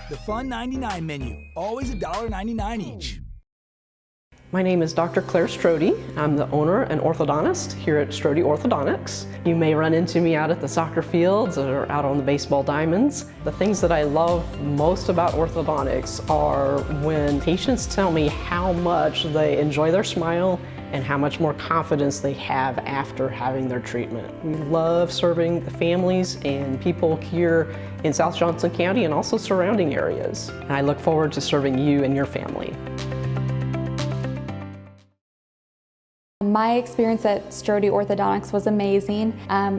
The Fun 99 menu, always $1.99 each. My name is Dr. Claire Strode. I'm the owner and orthodontist here at Strode Orthodontics. You may run into me out at the soccer fields or out on the baseball diamonds. The things that I love most about orthodontics are when patients tell me how much they enjoy their smile and how much more confidence they have after having their treatment. We love serving the families and people here in South Johnson County and also surrounding areas. And I look forward to serving you and your family. My experience at Strode Orthodontics was amazing.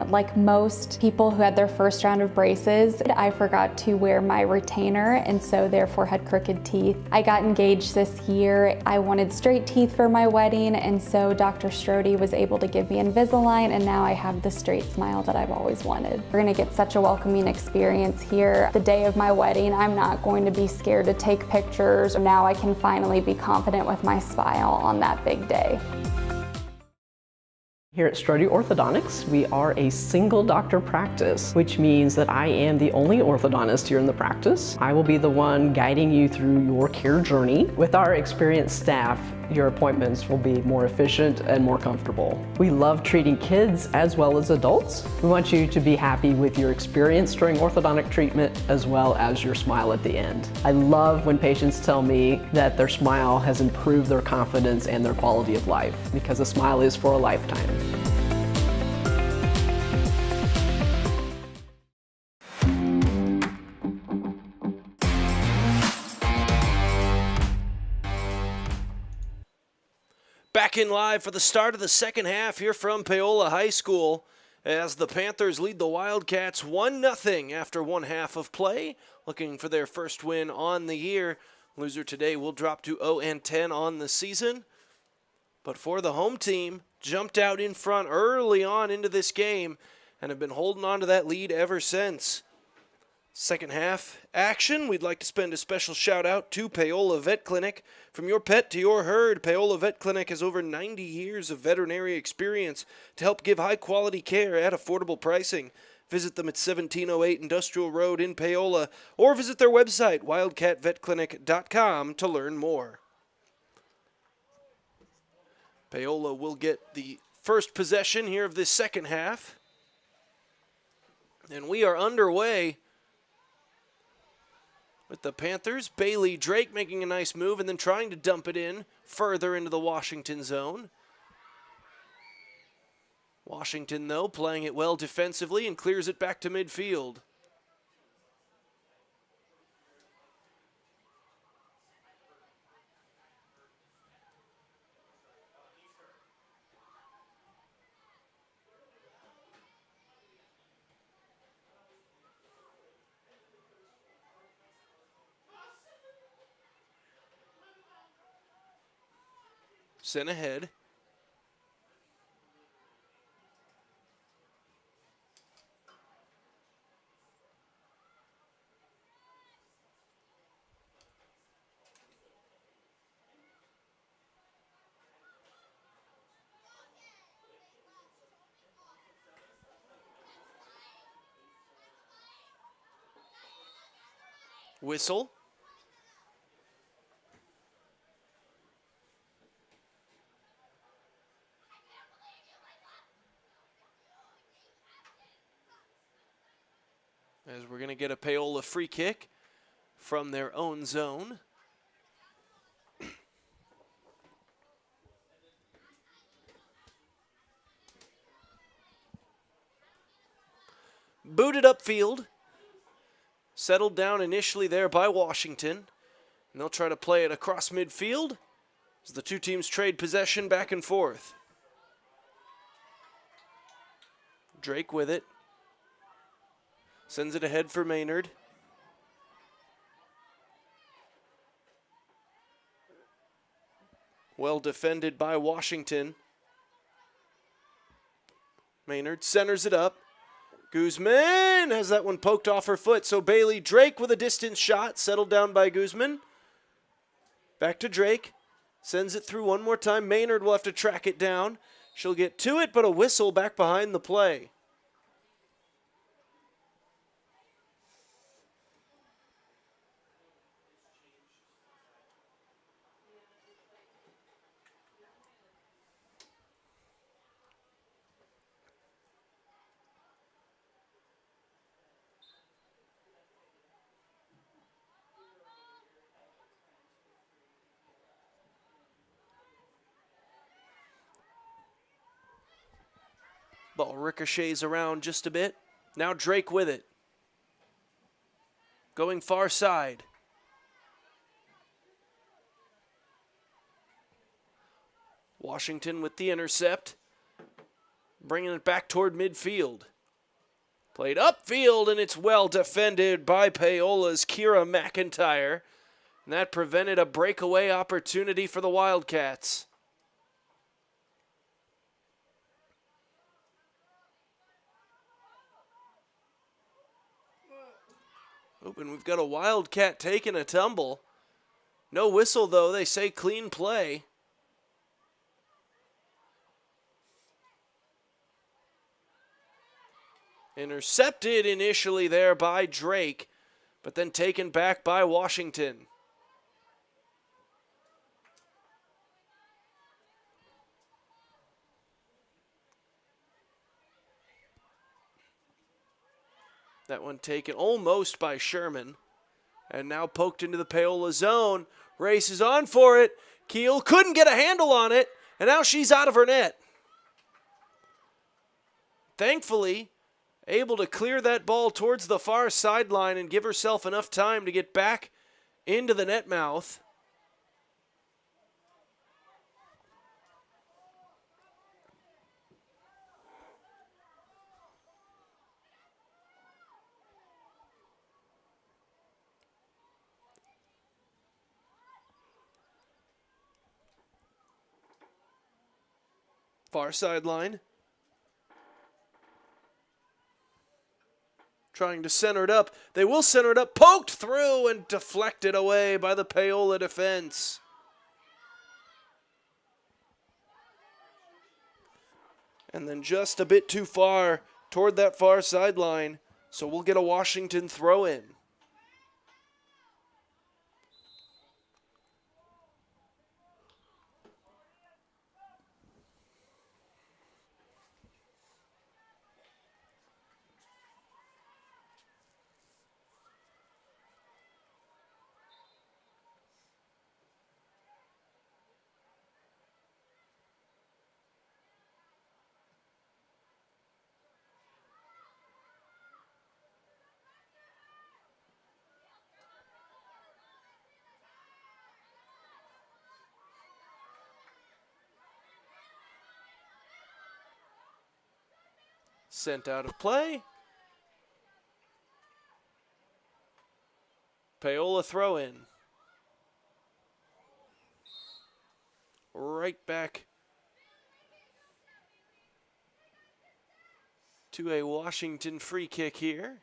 Like most people who had their first round of braces, I forgot to wear my retainer and so therefore had crooked teeth. I got engaged this year. I wanted straight teeth for my wedding and so Dr. Strode was able to give me Invisalign and now I have the straight smile that I've always wanted. We're gonna get such a welcoming experience here. The day of my wedding, I'm not going to be scared to take pictures. Now I can finally be confident with my smile on that big day. Here at Strode Orthodontics, we are a single doctor practice, which means that I am the only orthodontist here in the practice. I will be the one guiding you through your care journey. With our experienced staff, your appointments will be more efficient and more comfortable. We love treating kids as well as adults. We want you to be happy with your experience during orthodontic treatment as well as your smile at the end. I love when patients tell me that their smile has improved their confidence and their quality of life because a smile is for a lifetime. Back in live for the start of the second half here from Paola High School as the Panthers lead the Wildcats 1-0 after one half of play, looking for their first win on the year. Loser today will drop to 0-10 on the season. But for the home team, jumped out in front early on into this game and have been holding on to that lead ever since. Second half action, we'd like to spend a special shout out to Paola Vet Clinic. From your pet to your herd, Paola Vet Clinic has over 90 years of veterinary experience to help give high quality care at affordable pricing. Visit them at 1708 Industrial Road in Paola or visit their website, wildcatvetclinic.com, to learn more. Paola will get the first possession here of this second half. And we are underway with the Panthers. Bailey Drake making a nice move and then trying to dump it in further into the Washington zone. Washington, though, playing it well defensively and clears it back to midfield. Sent ahead. Whistle. As we're going to get a Paola free kick from their own zone. Booted upfield. Settled down initially there by Washington. And they'll try to play it across midfield as the two teams trade possession back and forth. Drake with it. Sends it ahead for Maynard. Well defended by Washington. Maynard centers it up. Guzman has that one poked off her foot. So Bailey Drake with a distance shot. Settled down by Guzman. Back to Drake. Sends it through one more time. Maynard will have to track it down. She'll get to it, but a whistle back behind the play. Ball ricochets around just a bit. Now Drake with it. Going far side. Washington with the intercept. Bringing it back toward midfield. Played upfield, and it's well defended by Paola's Kira McIntyre. And that prevented a breakaway opportunity for the Wildcats. And we've got a Wildcat taking a tumble. No whistle, though. They say clean play. Intercepted initially there by Drake, but then taken back by Washington. That one taken almost by Sherman. And now poked into the Paola zone. Races on for it. Keel couldn't get a handle on it. And now she's out of her net. Thankfully, able to clear that ball towards the far sideline and give herself enough time to get back into the net mouth. Far sideline. Trying to center it up. They will center it up. Poked through and deflected away by the Paola defense. And then just a bit too far toward that far sideline. So we'll get a Washington throw in. Sent out of play. Paola throw in. right back to a Washington free kick here.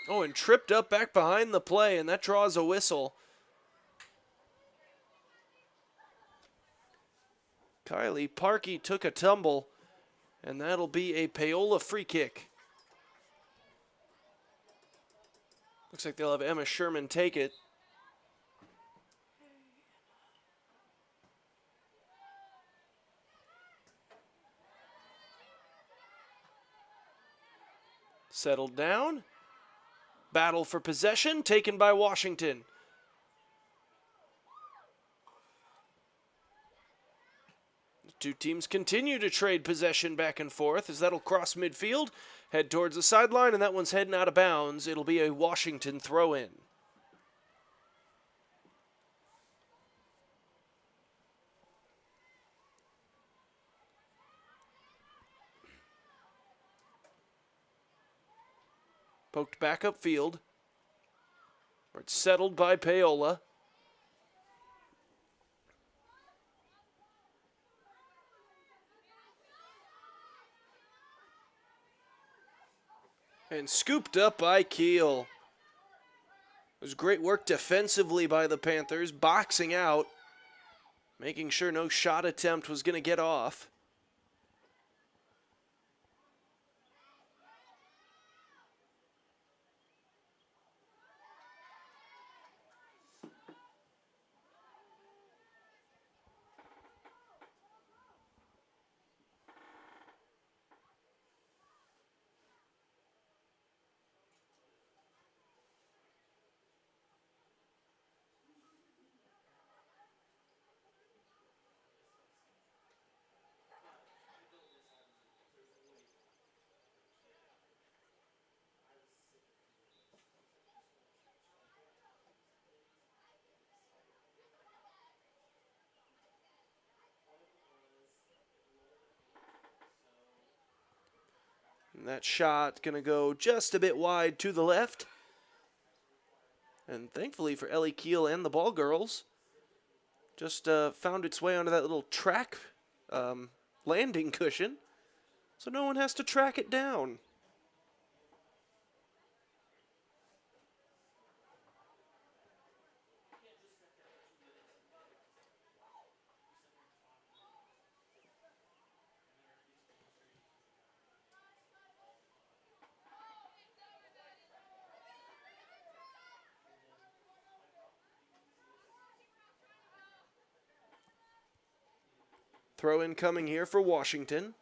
Oh, and tripped up back behind the play, and that draws a whistle. Kylie Parkey took a tumble, and that'll be a Paola free kick. Looks like they'll have Emma Sherman take it. Settled down. Battle for possession taken by Washington. The two teams continue to trade possession back and forth as that'll cross midfield, head towards the sideline, and that one's heading out of bounds. It'll be a Washington throw-in. Poked back upfield. It's settled by Paola. And scooped up by Keel. It was great work defensively by the Panthers, boxing out, making sure no shot attempt was going to get off. And that shot going to go just a bit wide to the left. And thankfully for Ellie Keel and the Ball Girls, just found its way onto that little track landing cushion, so no one has to track it down. Throw in coming here for Washington.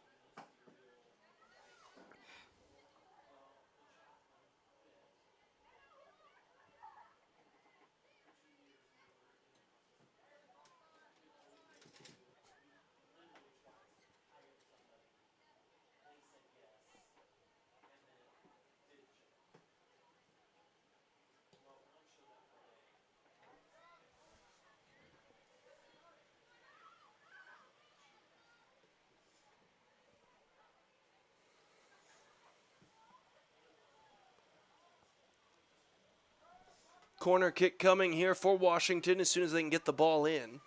Corner kick coming here for Washington as soon as they can get the ball in.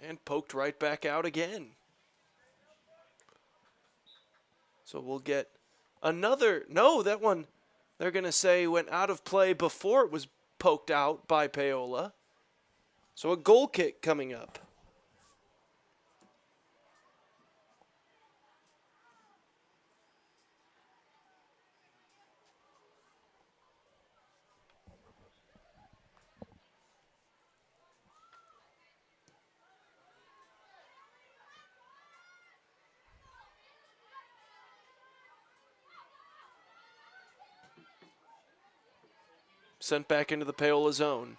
And poked right back out again. So we'll get another, no, that one they're going to say went out of play before it was poked out by Paola. So a goal kick coming up. Sent back into the Paola zone.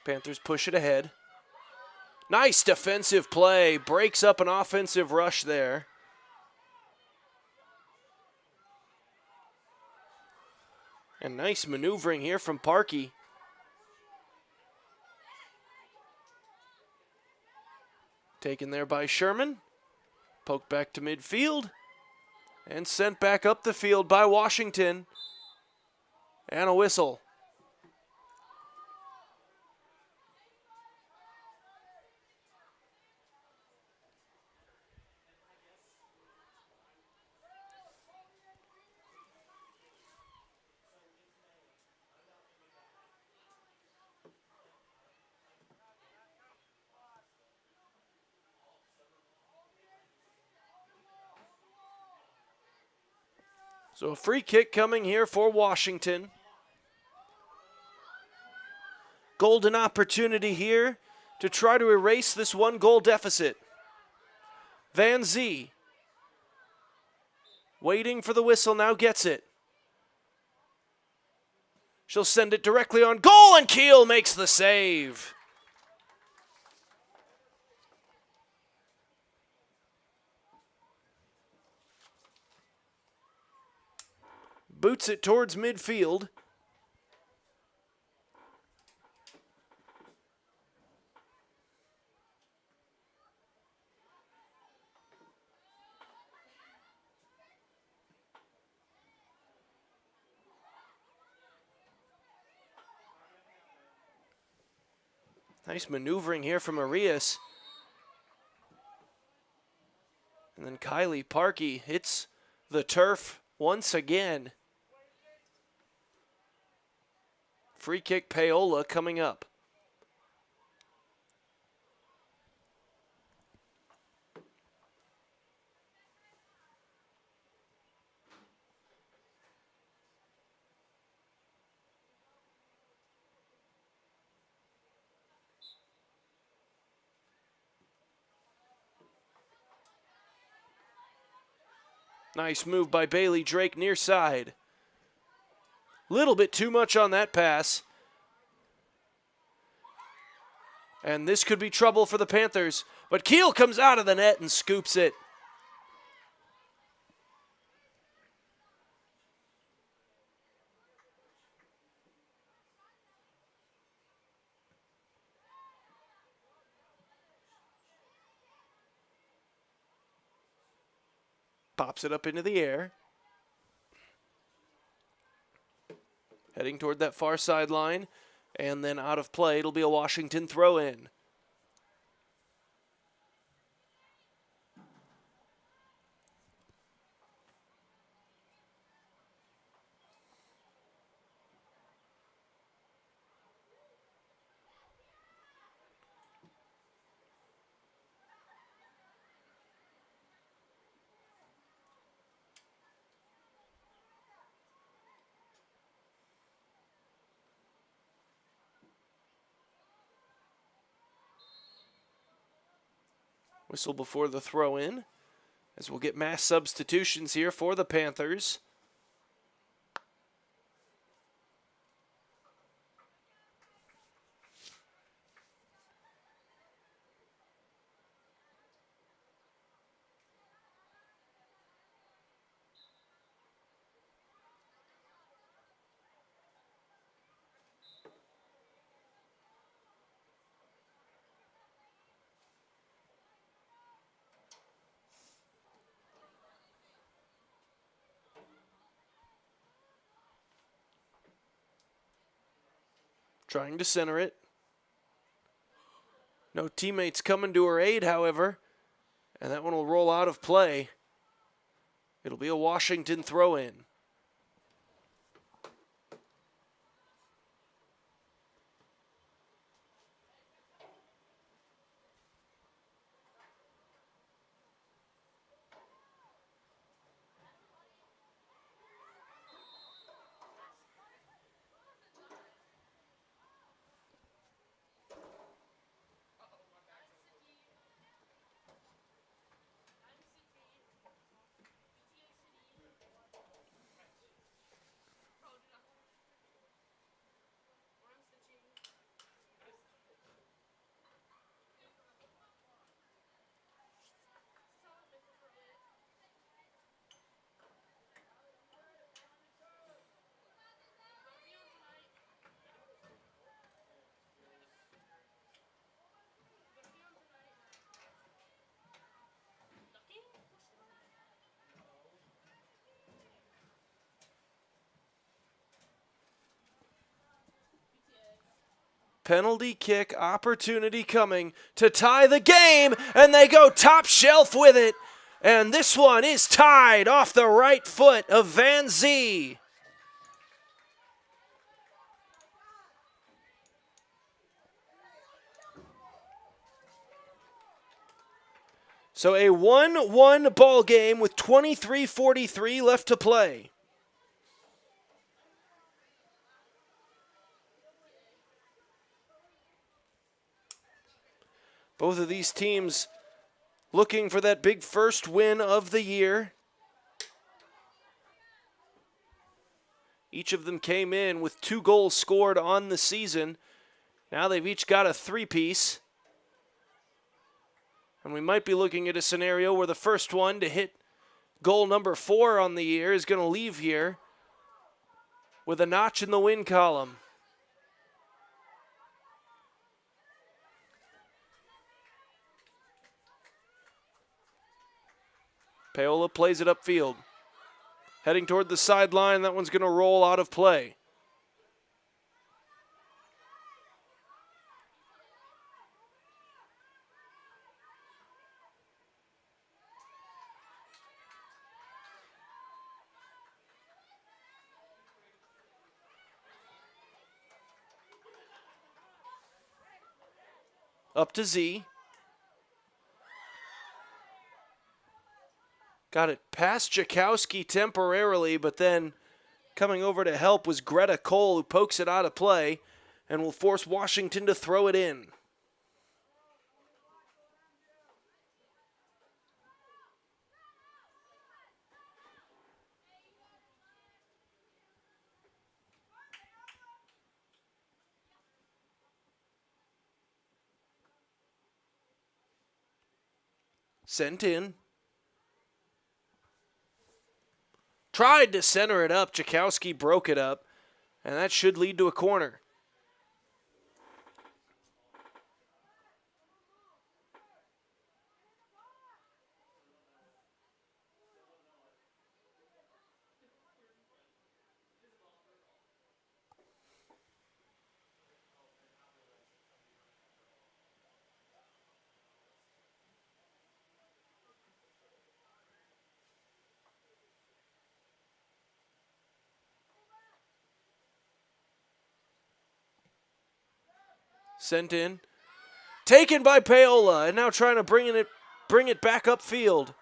Panthers push it ahead. Nice defensive play. Breaks up an offensive rush there. And nice maneuvering here from Parkey. Taken there by Sherman. Poked back to midfield. And sent back up the field by Washington. And a whistle. So a free kick coming here for Washington. Golden opportunity here to try to erase this 1-goal deficit. Van Zee, waiting for the whistle, now gets it. She'll send it directly on goal, and Keel makes the save. Boots it towards midfield. Nice maneuvering here from Arias. And then Kylie Parkey hits the turf once again. Free kick Paola coming up. Nice move by Bailey Drake near side. Little bit too much on that pass. And this could be trouble for the Panthers. But Keel comes out of the net and scoops it. Pops it up into the air. Heading toward that far sideline. And then out of play, it'll be a Washington throw-in. Whistle before the throw-in, as we'll get mass substitutions here for the Panthers. Trying to center it. No teammates coming to her aid, however. And that one will roll out of play. It'll be a Washington throw-in. Penalty kick opportunity coming to tie the game, and they go top shelf with it. And this one is tied off the right foot of Van Zee. So a 1-1 ball game with 23:43 left to play. Both of these teams looking for that big first win of the year. Each of them came in with 2 goals scored on the season. Now they've each got a 3-piece. And we might be looking at a scenario where the first one to hit goal number 4 on the year is going to leave here with a notch in the win column. Paola plays it upfield. Heading toward the sideline, that one's going to roll out of play. Up to Z. Got it past Jakowski temporarily, but then coming over to help was Greta Cole, who pokes it out of play and will force Washington to throw it in. Sent in. Tried to center it up. Jakowski broke it up, and that should lead to a corner. Sent in. Taken by Paola, and now trying to bring it back upfield.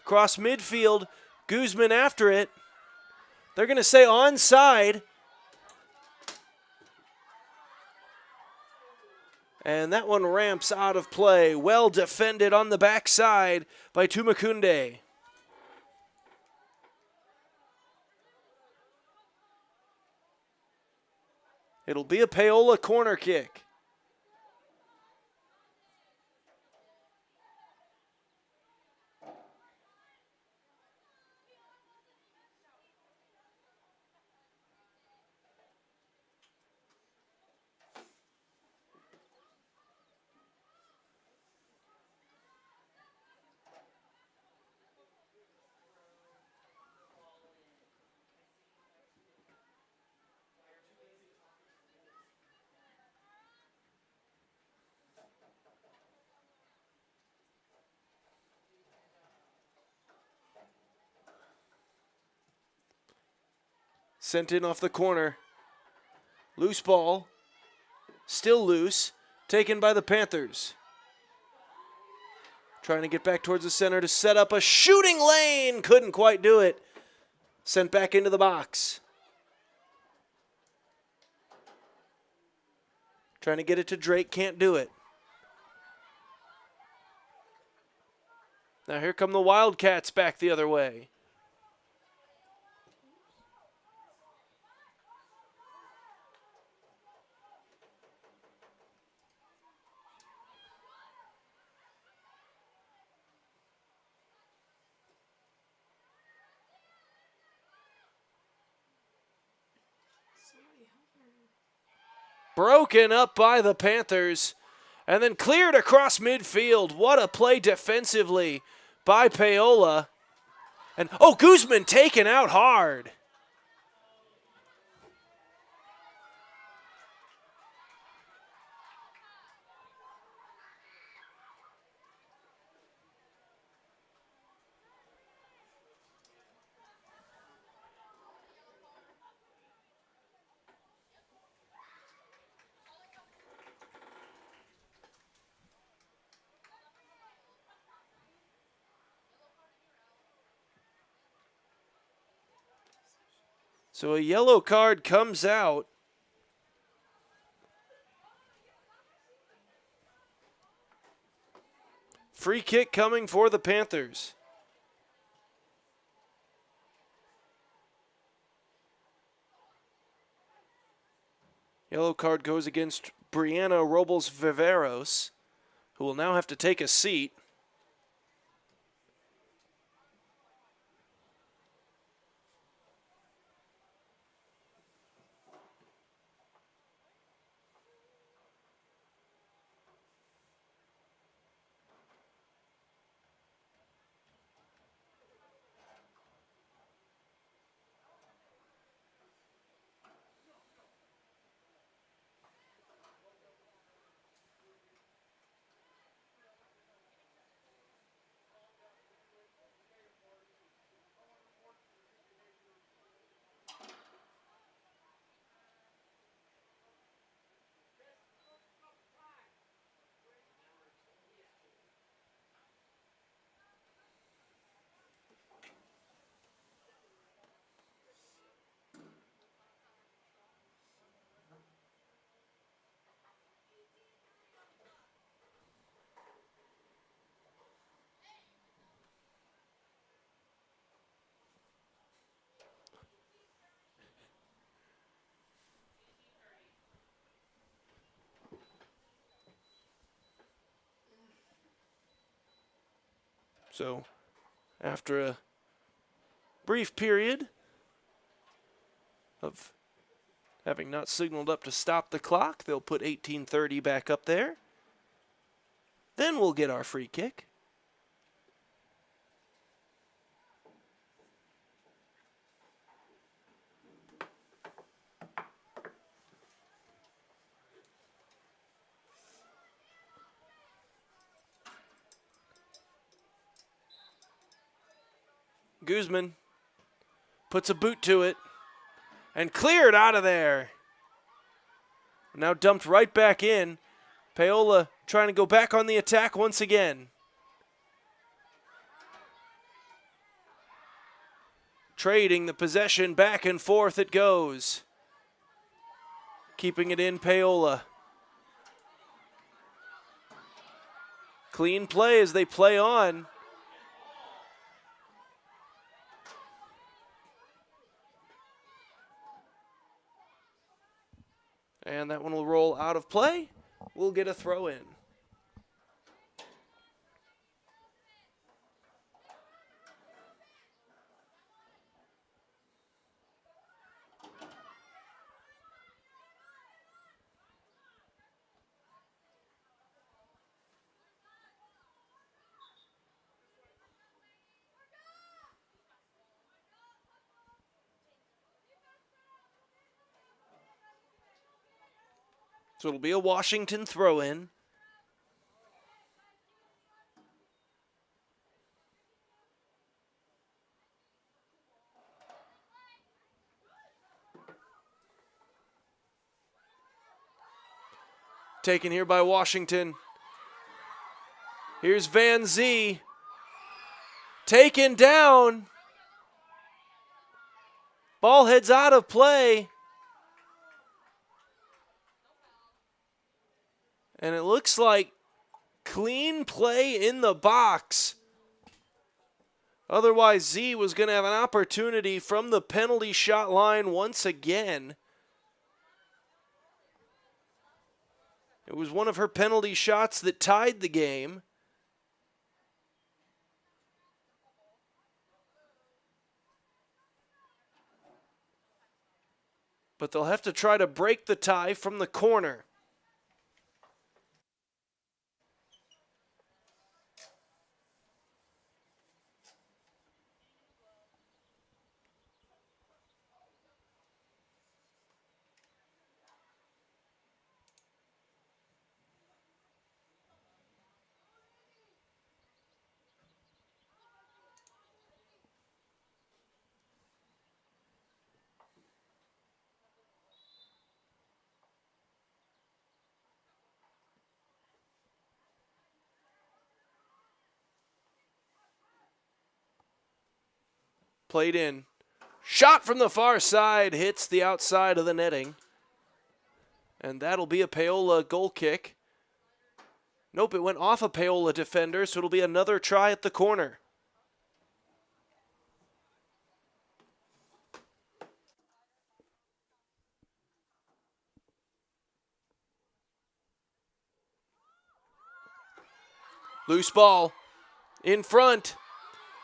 Across midfield, Guzman after it. They're going to say onside. And that one ramps out of play. Well defended on the backside by Tumakunde. It'll be a Paola corner kick. Sent in off the corner. Loose ball. Still loose. Taken by the Panthers. Trying to get back towards the center to set up a shooting lane. Couldn't quite do it. Sent back into the box. Trying to get it to Drake. Can't do it. Now here come the Wildcats back the other way. Broken up by the Panthers and then cleared across midfield. What a play defensively by Paola. And Guzman taken out hard. So a yellow card comes out. Free kick coming for the Panthers. Yellow card goes against Brianna Robles-Viveros, who will now have to take a seat. So after a brief period of having not signaled up to stop the clock, they'll put 18:30 back up there. Then we'll get our free kick. Guzman puts a boot to it and cleared out of there. Now dumped right back in. Paola trying to go back on the attack once again. Trading the possession back and forth it goes. Keeping it in Paola. Clean play as they play on. And that one will roll out of play. We'll get a throw in. So it'll be a Washington throw-in. Taken here by Washington. Here's Van Zee. Taken down. Ball heads out of play. And it looks like clean play in the box. Otherwise, Z was going to have an opportunity from the penalty shot line once again. It was one of her penalty shots that tied the game. But they'll have to try to break the tie from the corner. Played in. Shot from the far side, hits the outside of the netting. And that'll be a Paola goal kick. Nope, it went off a Paola defender, so it'll be another try at the corner. Loose ball in front.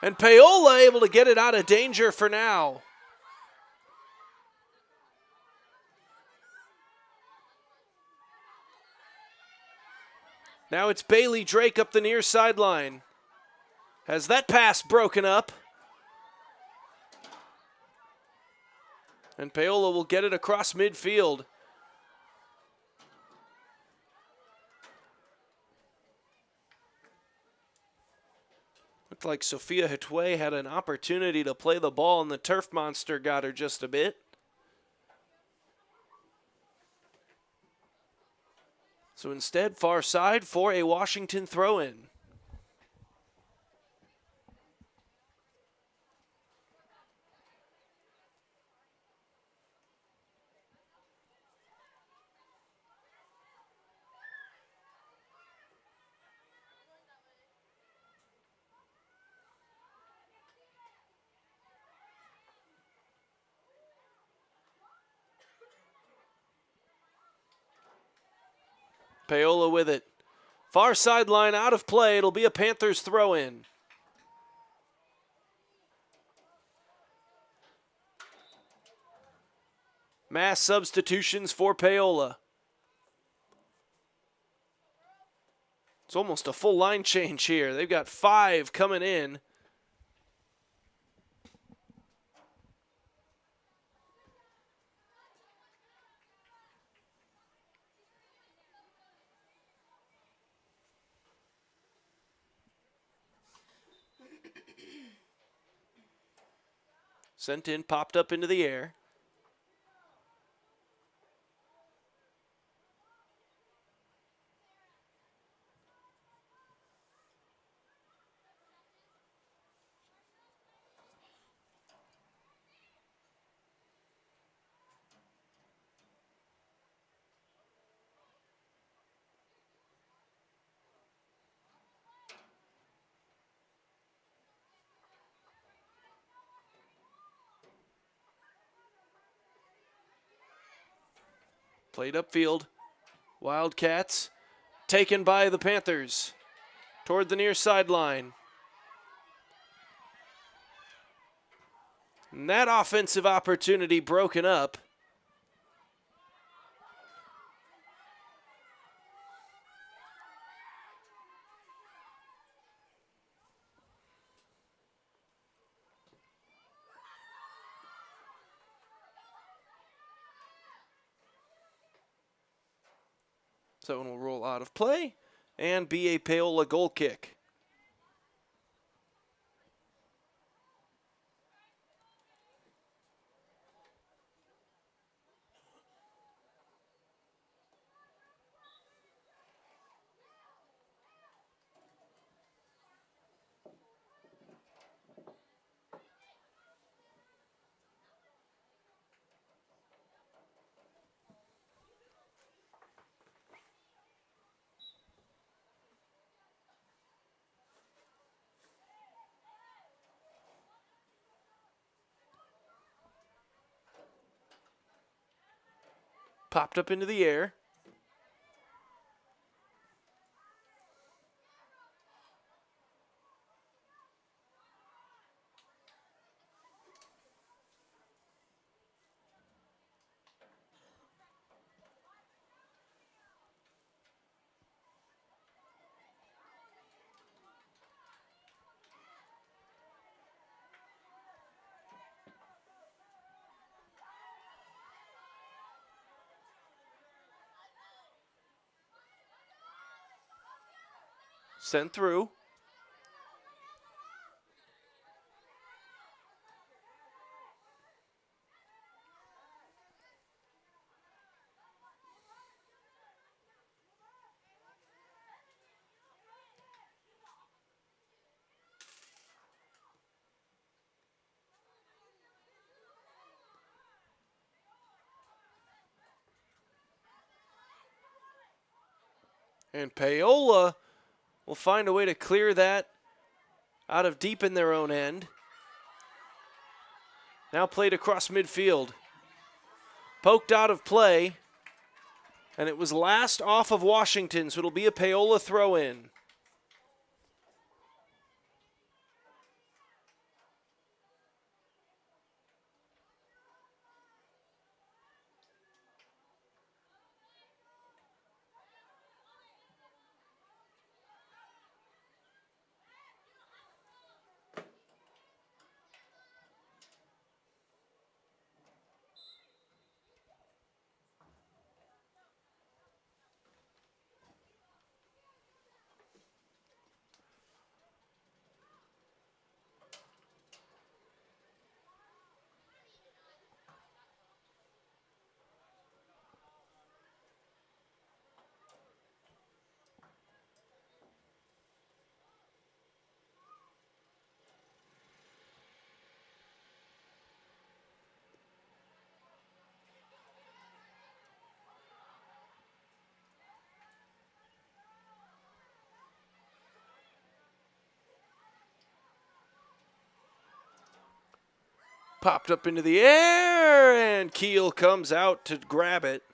And Paola able to get it out of danger for now. Now it's Bailey Drake up the near sideline. Has that pass broken up. And Paola will get it across midfield. Looked like Sophia Hitwe had an opportunity to play the ball, and the turf monster got her just a bit. So instead, far side for a Washington throw-in. Paola with it. Far sideline out of play. It'll be a Panthers throw-in. Mass substitutions for Paola. It's almost a full line change here. They've got 5 coming in. Sent in, popped up into the air. Played upfield. Wildcats taken by the Panthers toward the near sideline. And that offensive opportunity broken up. So that one will roll out of play and be a Paola goal kick. Popped up into the air. Sent through. And Paola will find a way to clear that out of deep in their own end. Now played across midfield. Poked out of play. And it was last off of Washington, so it'll be a Paola throw-in. Popped up into the air, and Keel comes out to grab it.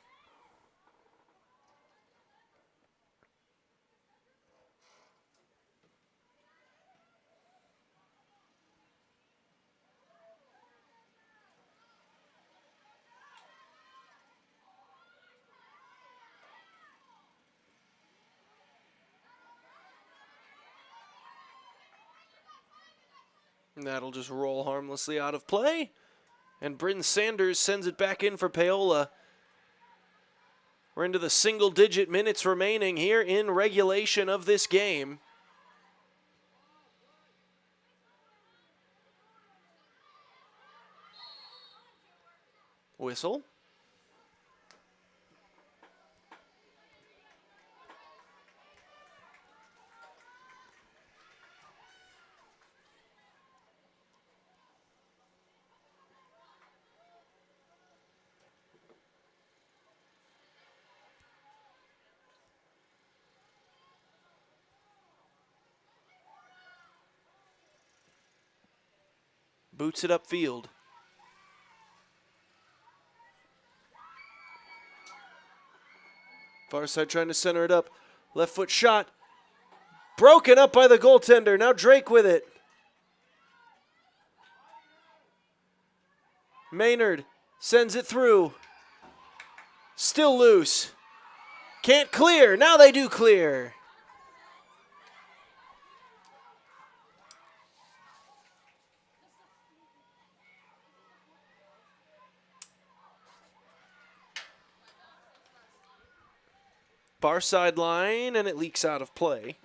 And that'll just roll harmlessly out of play. And Bryn Sanders sends it back in for Paola. We're into the single-digit minutes remaining here in regulation of this game. Whistle. Boots it upfield. Far side trying to center it up. Left foot shot. Broken up by the goaltender. Now Drake with it. Maynard sends it through. Still loose. Can't clear. Now they do clear. Far sideline, and it leaks out of play.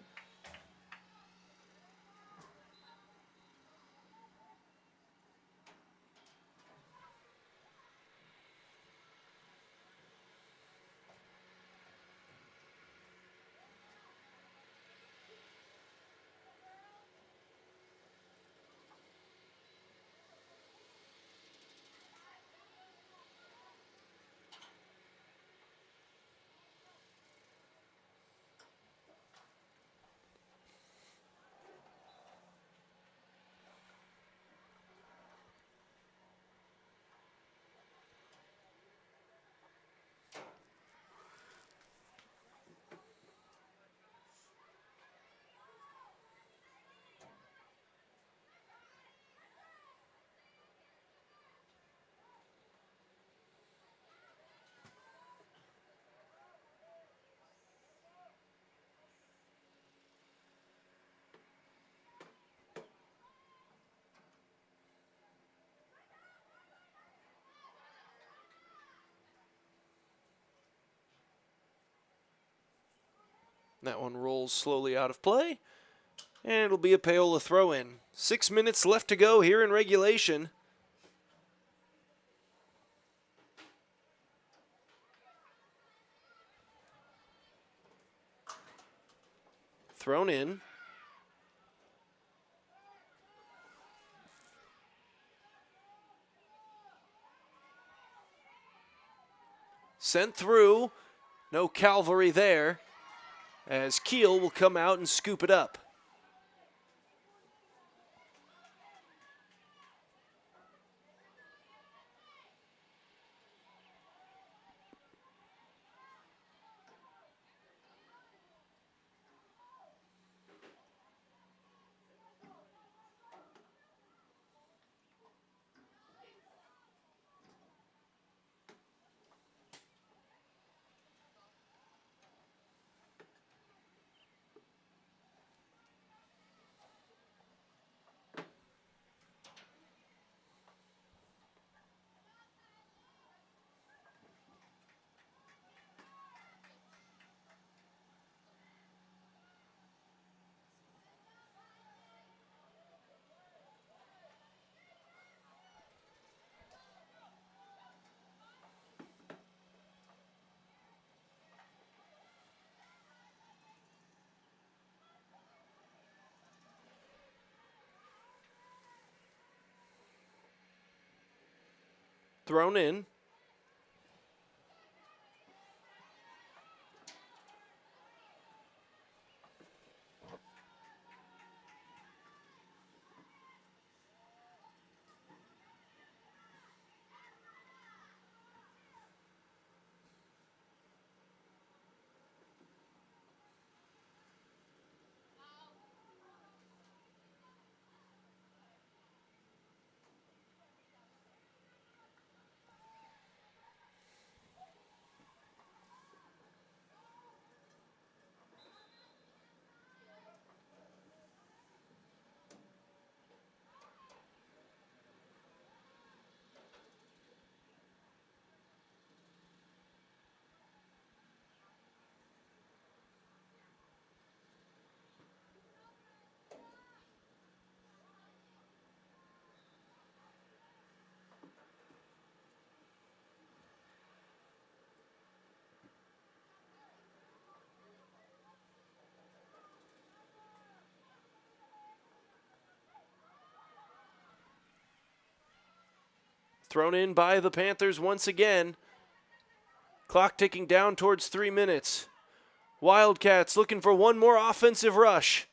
That one rolls slowly out of play, and it'll be a Paola throw-in. 6 minutes left to go here in regulation. Thrown in. Sent through. No cavalry there. as Kiel will come out and scoop it up. Thrown in. Thrown in by the Panthers once again. Clock ticking down towards 3 minutes. Wildcats looking for one more offensive rush.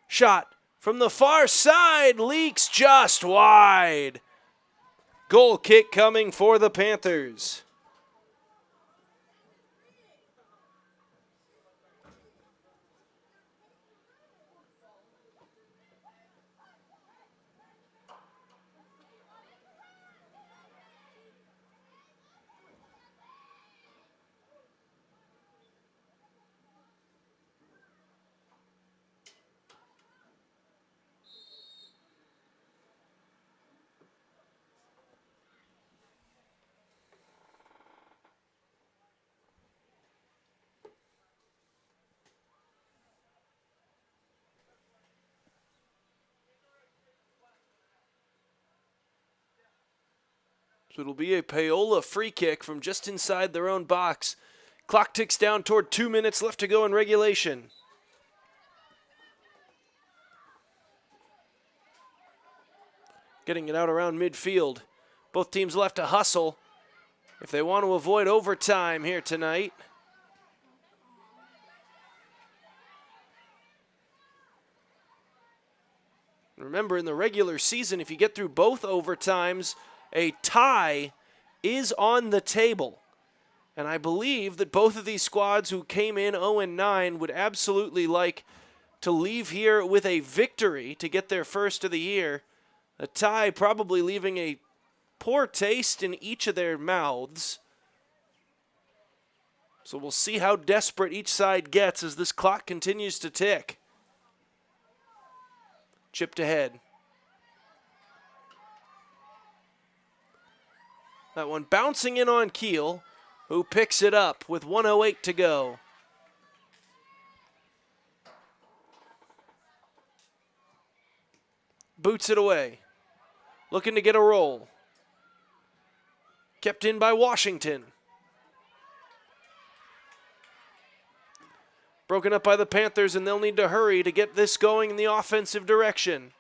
Shot from the far side, leaks just wide. Goal kick coming for the Panthers. So it'll be a Paola free kick from just inside their own box. Clock ticks down toward 2 minutes left to go in regulation. Getting it out around midfield. Both teams left to hustle if they want to avoid overtime here tonight. Remember, in the regular season, if you get through both overtimes, a tie is on the table. And I believe that both of these squads who came in 0-9 would absolutely like to leave here with a victory to get their first of the year. A tie probably leaving a poor taste in each of their mouths. So we'll see how desperate each side gets as this clock continues to tick. Chipped ahead. That one bouncing in on Kiel, who picks it up with 1:08 to go. Boots it away. Looking to get a roll. Kept in by Washington. Broken up by the Panthers, and they'll need to hurry to get this going in the offensive direction.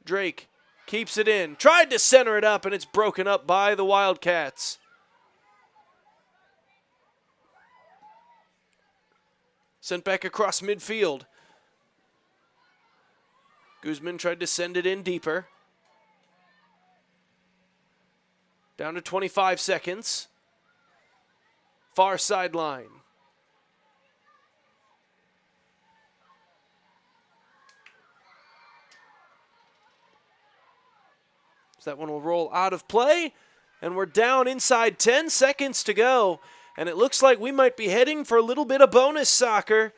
Drake keeps it in. Tried to center it up, and it's broken up by the Wildcats. Sent back across midfield. Guzman tried to send it in deeper. Down to 25 seconds. Far sideline. So that one will roll out of play, and we're down inside 10 seconds to go. And it looks like we might be heading for a little bit of bonus soccer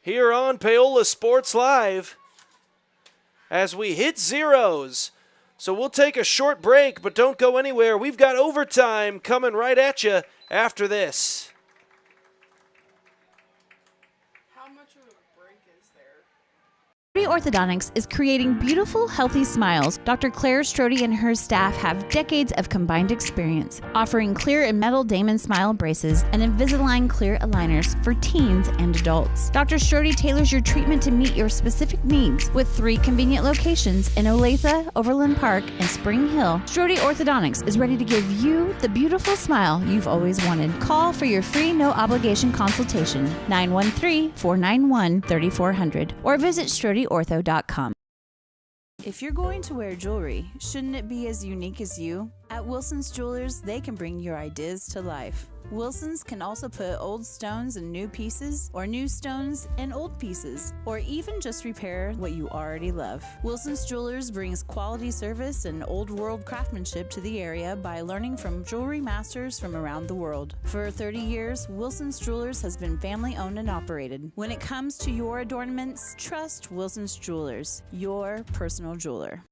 here on Paola Sports Live as we hit zeros. So we'll take a short break, but don't go anywhere. We've got overtime coming right at you after this. Strody Orthodontics is creating beautiful, healthy smiles. Dr. Claire Strody and her staff have decades of combined experience, offering clear and metal Damon smile braces and Invisalign clear aligners for teens and adults. Dr. Strody tailors your treatment to meet your specific needs with 3 convenient locations in Olathe, Overland Park, and Spring Hill. Strody Orthodontics is ready to give you the beautiful smile you've always wanted. Call for your free no-obligation consultation, 913-491-3400, or visit StrodyOrtho.com. If you're going to wear jewelry, shouldn't it be as unique as you? At Wilson's Jewelers, they can bring your ideas to life. Wilson's can also put old stones in new pieces, or new stones in old pieces, or even just repair what you already love. Wilson's Jewelers brings quality service and old world craftsmanship to the area by learning from jewelry masters from around the world. For 30 years, Wilson's Jewelers has been family owned and operated. When it comes to your adornments, trust Wilson's Jewelers, your personal jeweler.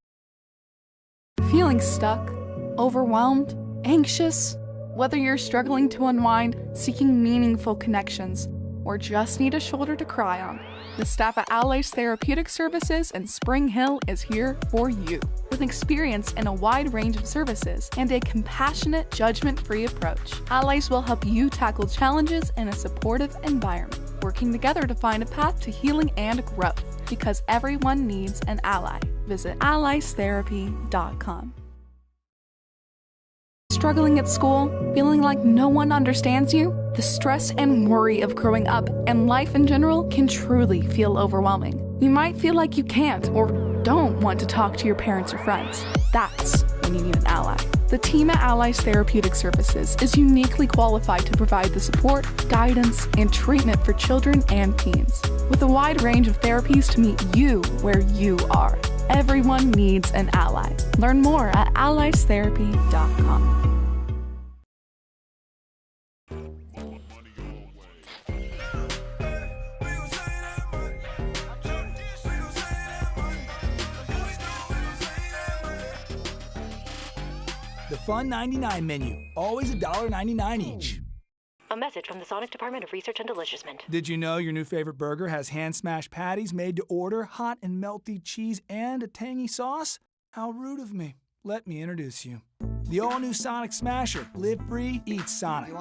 Feeling stuck, overwhelmed, anxious? Whether you're struggling to unwind, seeking meaningful connections, or just need a shoulder to cry on, the staff at Allies Therapeutic Services in Spring Hill is here for you. With experience in a wide range of services and a compassionate, judgment-free approach, Allies will help you tackle challenges in a supportive environment, working together to find a path to healing and growth, because everyone needs an ally. Visit alliestherapy.com. Struggling at school, feeling like no one understands you? The stress and worry of growing up and life in general can truly feel overwhelming. You might feel like you can't or don't want to talk to your parents or friends. That's when you need an ally. The team at Allies Therapeutic Services is uniquely qualified to provide the support, guidance, and treatment for children and teens. With a wide range of therapies to meet you where you are. Everyone needs an ally. Learn more at alliestherapy.com. The Fun 99 menu, always $1.99 each. A message from the Sonic Department of Research and Deliciousment. Did you know your new favorite burger has hand-smashed patties made to order, hot and melty cheese, and a tangy sauce? How rude of me. Let me introduce you. The all-new Sonic Smasher. Live free, eat Sonic.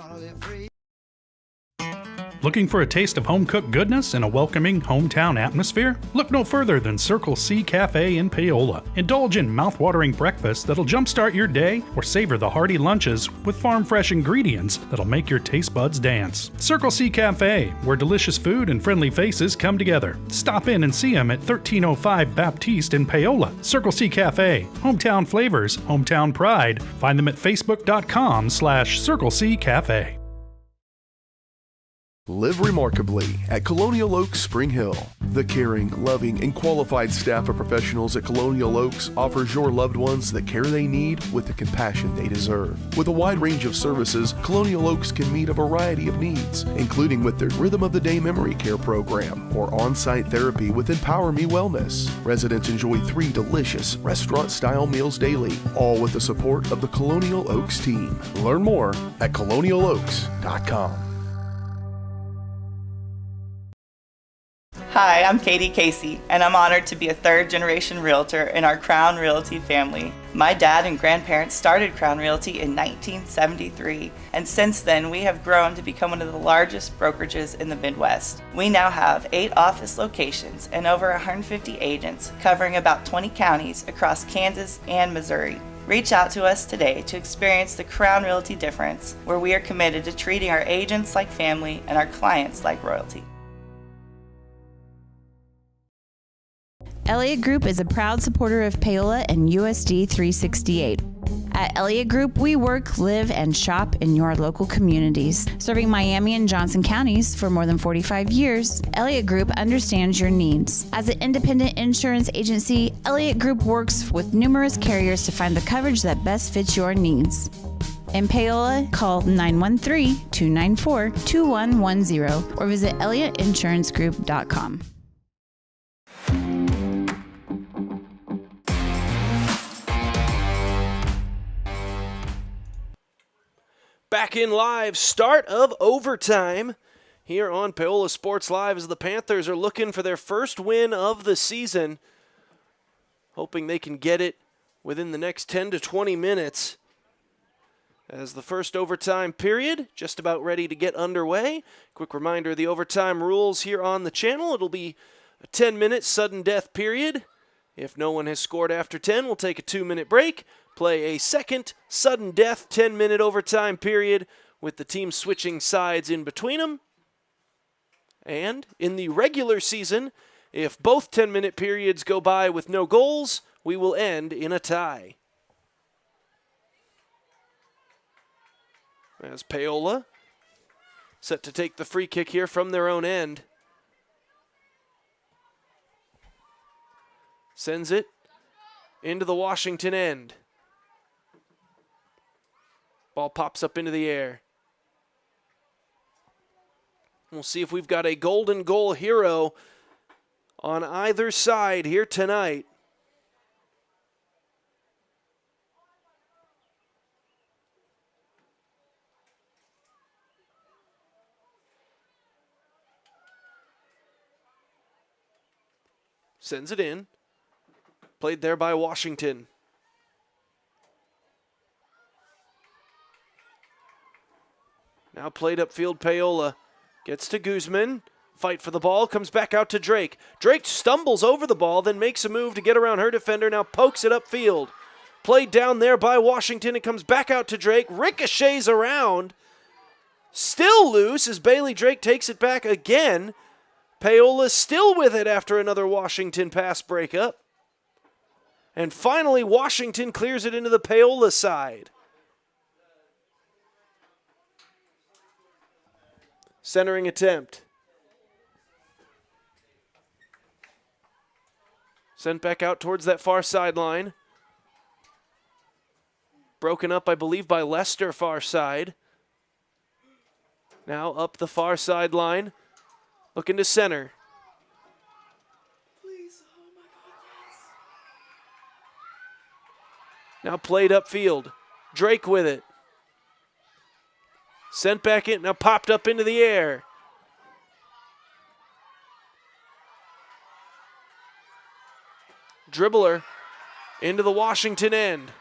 Looking for a taste of home-cooked goodness and a welcoming hometown atmosphere? Look no further than Circle C Cafe in Paola. Indulge in mouth-watering breakfast that'll jumpstart your day, or savor the hearty lunches with farm-fresh ingredients that'll make your taste buds dance. Circle C Cafe, where delicious food and friendly faces come together. Stop in and see them at 1305 Baptiste in Paola. Circle C Cafe, hometown flavors, hometown pride. Find them at facebook.com/Circle C Cafe. Live remarkably at Colonial Oaks Spring Hill. The caring, loving, and qualified staff of professionals at Colonial Oaks offers your loved ones the care they need with the compassion they deserve. With a wide range of services, Colonial Oaks can meet a variety of needs, including with their Rhythm of the Day Memory Care program or on-site therapy with Empower Me Wellness. Residents enjoy 3 delicious restaurant-style meals daily, all with the support of the Colonial Oaks team. Learn more at colonialoaks.com. Hi, I'm Katie Casey, and I'm honored to be a third-generation realtor in our Crown Realty family. My dad and grandparents started Crown Realty in 1973, and since then we have grown to become one of the largest brokerages in the Midwest. We now have 8 office locations and over 150 agents covering about 20 counties across Kansas and Missouri. Reach out to us today to experience the Crown Realty difference, where we are committed to treating our agents like family and our clients like royalty. Elliott Group is a proud supporter of Paola and USD 368. At Elliott Group, we work, live, and shop in your local communities. Serving Miami and Johnson counties for more than 45 years, Elliott Group understands your needs. As an independent insurance agency, Elliott Group works with numerous carriers to find the coverage that best fits your needs. In Paola, call 913-294-2110 or visit ElliottInsuranceGroup.com. Back in live, start of overtime here on Paola Sports Live as the Panthers are looking for their first win of the season, hoping they can get it within the next 10 to 20 minutes. As the first overtime period just about ready to get underway. Quick reminder of the overtime rules here on the channel. It'll be a 10-minute sudden death period. If no one has scored after 10, we'll take a 2-minute break. Play a second sudden death 10-minute overtime period with the team switching sides in between them. And in the regular season, if both 10-minute periods go by with no goals, we will end in a tie. As Paola set to take the free kick here from their own end. Sends it into the Washington end. Ball pops up into the air. We'll see if we've got a golden goal hero on either side here tonight. Sends it in. Played there by Washington. Now played upfield, Paola. Gets to Guzman. Fight for the ball. Comes back out to Drake. Drake stumbles over the ball, then makes a move to get around her defender. Now pokes it upfield. Played down there by Washington. It comes back out to Drake. Ricochets around. Still loose as Bailey Drake takes it back again. Paola still with it after another Washington pass breakup. And finally, Washington clears it into the Paola side. Centering attempt. Sent back out towards that far sideline. Broken up, I believe, by Lester far side. Now up the far sideline. Looking to center. Now played upfield. Drake with it. Sent back in, now popped up into the air. Dribbler into the Washington end.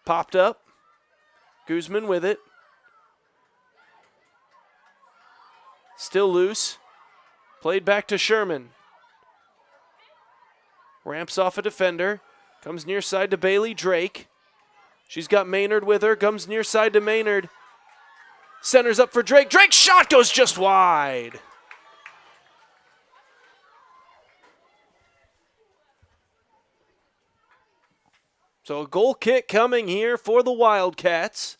Popped up. Guzman with it. Still loose. Played back to Sherman. Ramps off a defender. Comes near side to Bailey Drake. She's got Maynard with her. Comes near side to Maynard. Centers up for Drake. Drake's shot goes just wide. So a goal kick coming here for the Wildcats.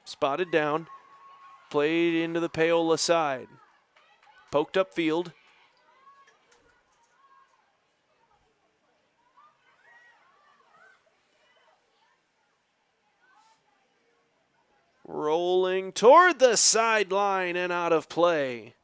Spotted down. Played into the Paola side. Poked upfield. Rolling toward the sideline and out of play.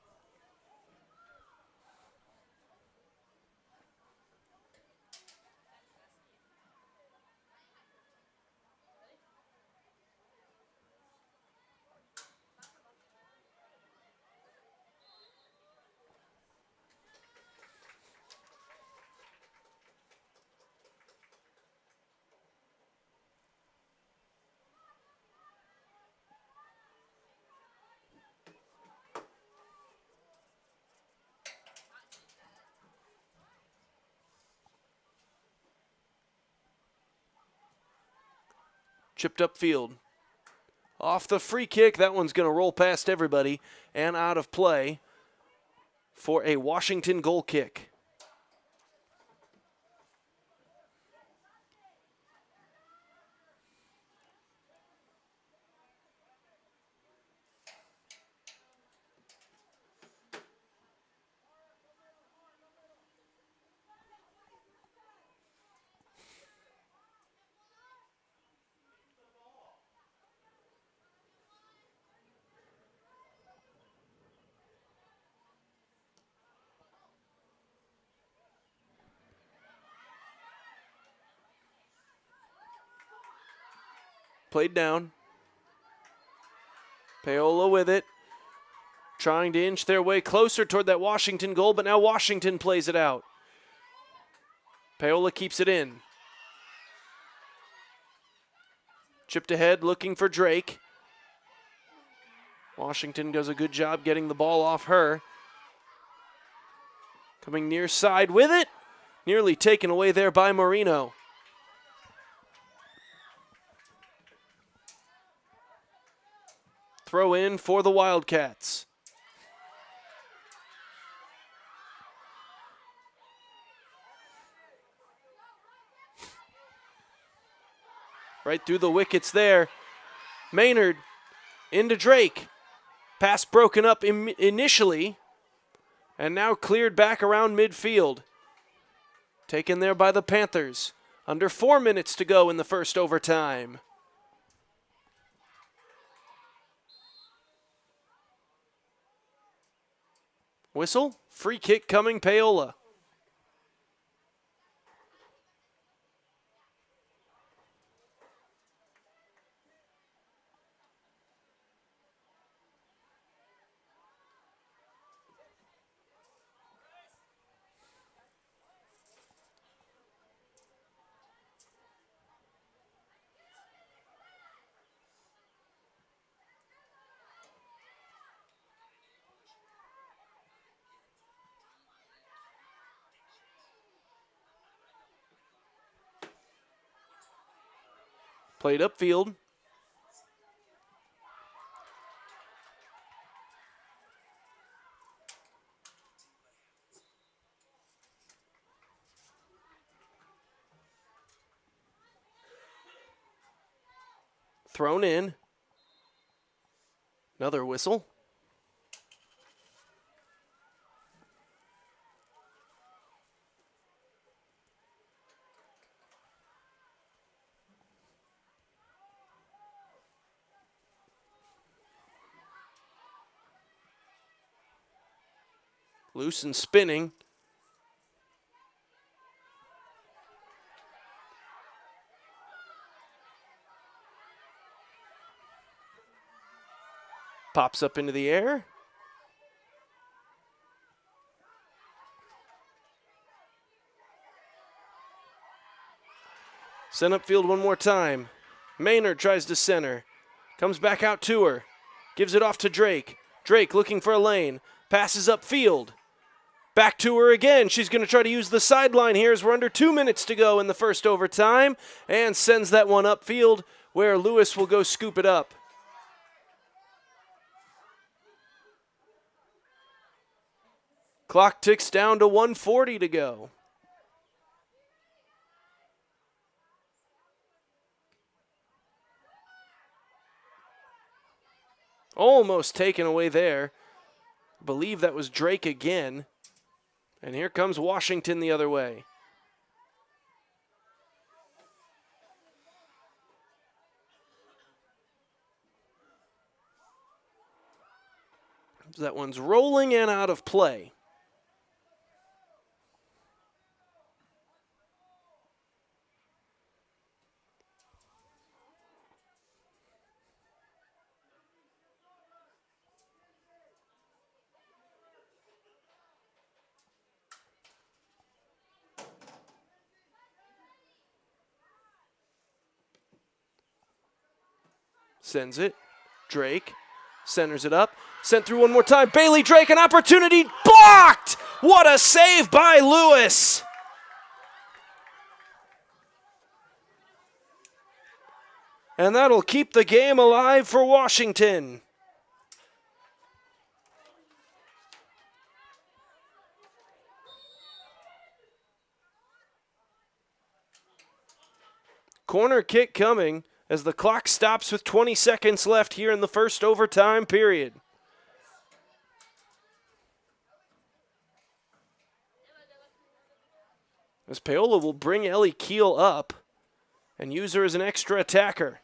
Chipped upfield. Off the free kick, that one's going to roll past everybody and out of play for a Washington goal kick. Played down. Paola with it. Trying to inch their way closer toward that Washington goal, but now Washington plays it out. Paola keeps it in. Chipped ahead, looking for Drake. Washington does a good job getting the ball off her. Coming near side with it. Nearly taken away there by Marino. Throw in for the Wildcats. Right through the wickets there. Maynard into Drake. Pass broken up initially and now cleared back around midfield. Taken there by the Panthers. Under 4 minutes to go in the first overtime. Whistle, free kick coming, Paola. Played upfield. Thrown in. Another whistle. Loose and spinning. Pops up into the air. Sent upfield one more time. Maynard tries to center. Comes back out to her. Gives it off to Drake. Drake looking for a lane. Passes upfield. Back to her again. She's going to try to use the sideline here as we're under 2 minutes to go in the first overtime. And sends that one upfield where Lewis will go scoop it up. Clock ticks down to 1:40 to go. Almost taken away there. I believe that was Drake again. And here comes Washington the other way. That one's rolling and out of play. Sends it. Drake centers it up. Sent through one more time. Bailey Drake, an opportunity blocked! What a save by Lewis! And that'll keep the game alive for Washington. Corner kick coming as the clock stops with 20 seconds left here in the first overtime period. As Paola will bring Ellie Keel up and use her as an extra attacker.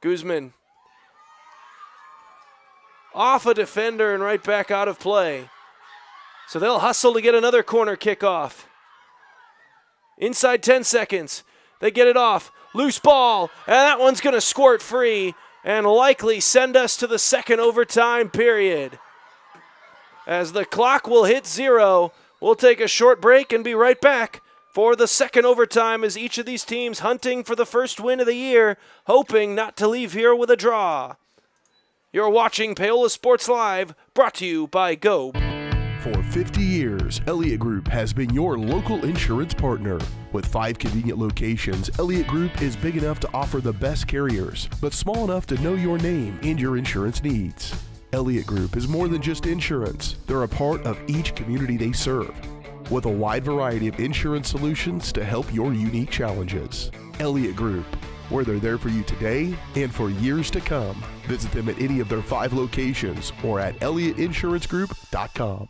Guzman off a defender and right back out of play. So they'll hustle to get another corner kick off. Inside 10 seconds. They get it off. Loose ball. And that one's going to squirt free and likely send us to the second overtime period. As the clock will hit 0, we'll take a short break and be right back for the second overtime as each of these teams hunting for the first win of the year, hoping not to leave here with a draw. You're watching Paola Sports Live, brought to you by Go. For 50 years, Elliott Group has been your local insurance partner. With 5 convenient locations, Elliott Group is big enough to offer the best carriers, but small enough to know your name and your insurance needs. Elliott Group is more than just insurance. They're a part of each community they serve, with a wide variety of insurance solutions to help your unique challenges. Elliott Group, where they're there for you today and for years to come. Visit them at any of their 5 locations or at ElliottInsuranceGroup.com.